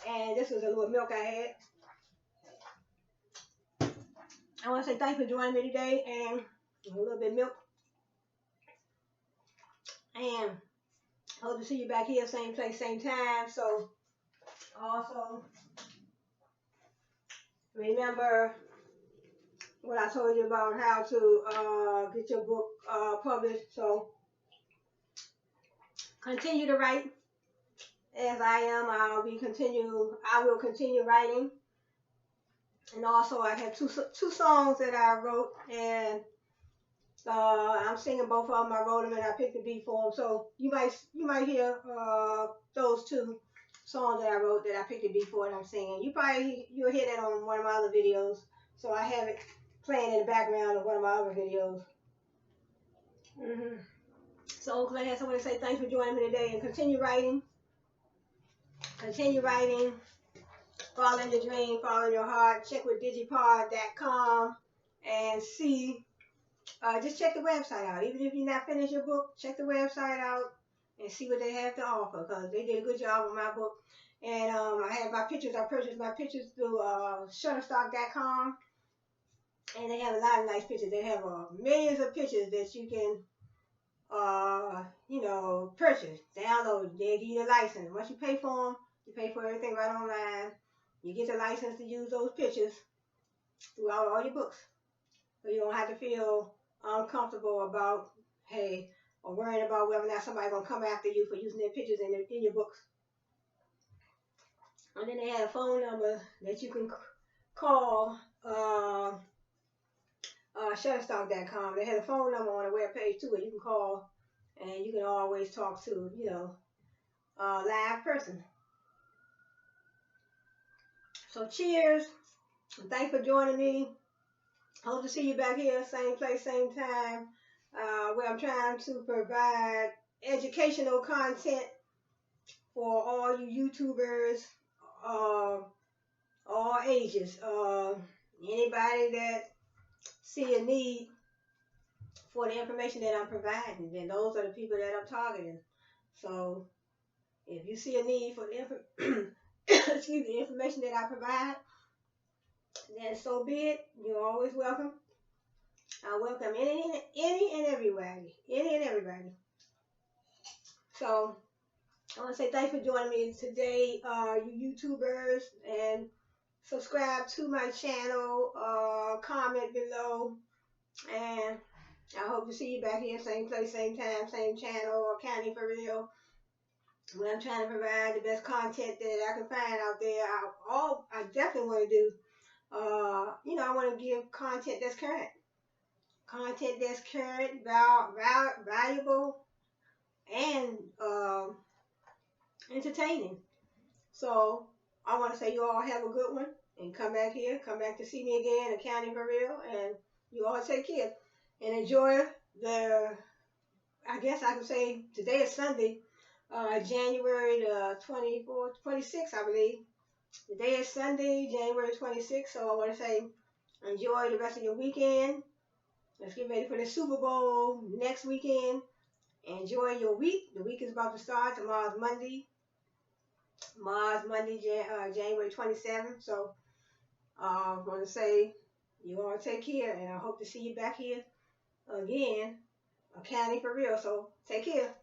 And this was a little milk I had. I want to say thanks for joining me today, and a little bit of milk. And hope to see you back here, same place, same time. So, also, remember what I told you about how to get your book published. So, continue to write as I am. I will continue writing. And also, I have two songs that I wrote, and I'm singing both of them. I wrote them and I picked the beat for them. So you might hear those two songs that I wrote that I picked the beat for and I'm singing. You'll hear that on one of my other videos. So I have it playing in the background of one of my other videos. So class, I want to say thanks for joining me today and continue writing. Continue writing. Follow your dream, follow your heart. Check with digipod.com and see. Just check the website out. Even if you're not finished your book, check the website out and see what they have to offer, because they did a good job with my book. And I have my pictures. I purchased my pictures through Shutterstock.com, and they have a lot of nice pictures. They have millions of pictures that you can, purchase, download. They give you a license. Once you pay for them, you pay for everything right online. You get the license to use those pictures throughout all your books, so you don't have to feel uncomfortable about, or worrying about whether or not somebody's going to come after you for using their pictures in your books. And then they have a phone number that you can call, Shutterstock.com. They have a phone number on the webpage too, where you can call, and you can always talk to, a live person. So cheers. Thanks for joining me. Hope to see you back here, same place, same time, where I'm trying to provide educational content for all you YouTubers, all ages. Anybody that see a need for the information that I'm providing, then those are the people that I'm targeting. So if you see a need for the information that I provide, then so be it. You're always welcome. I welcome any and everybody. Any and everybody. So I want to say thanks for joining me today, you YouTubers, and subscribe to my channel, comment below, and I hope to see you back here, same place, same time, same channel, Accounting for Real, where I'm trying to provide the best content that I can find out there. I definitely want to do, I want to give content that's current. Content that's current, valuable, and entertaining. So I want to say you all have a good one, and come back here, come back to see me again, Accounting for Real, and you all take care and enjoy I guess I can say today is Sunday, January the 24th, 26th, I believe. Today is Sunday, January 26th, so I want to say Enjoy the rest of your weekend. Let's get ready for the Super Bowl next weekend. Enjoy your week. The week is about to start. Tomorrow's Monday. January 27th. So I want to say you all take care, and I hope to see you back here again. Accounting for real. So take care.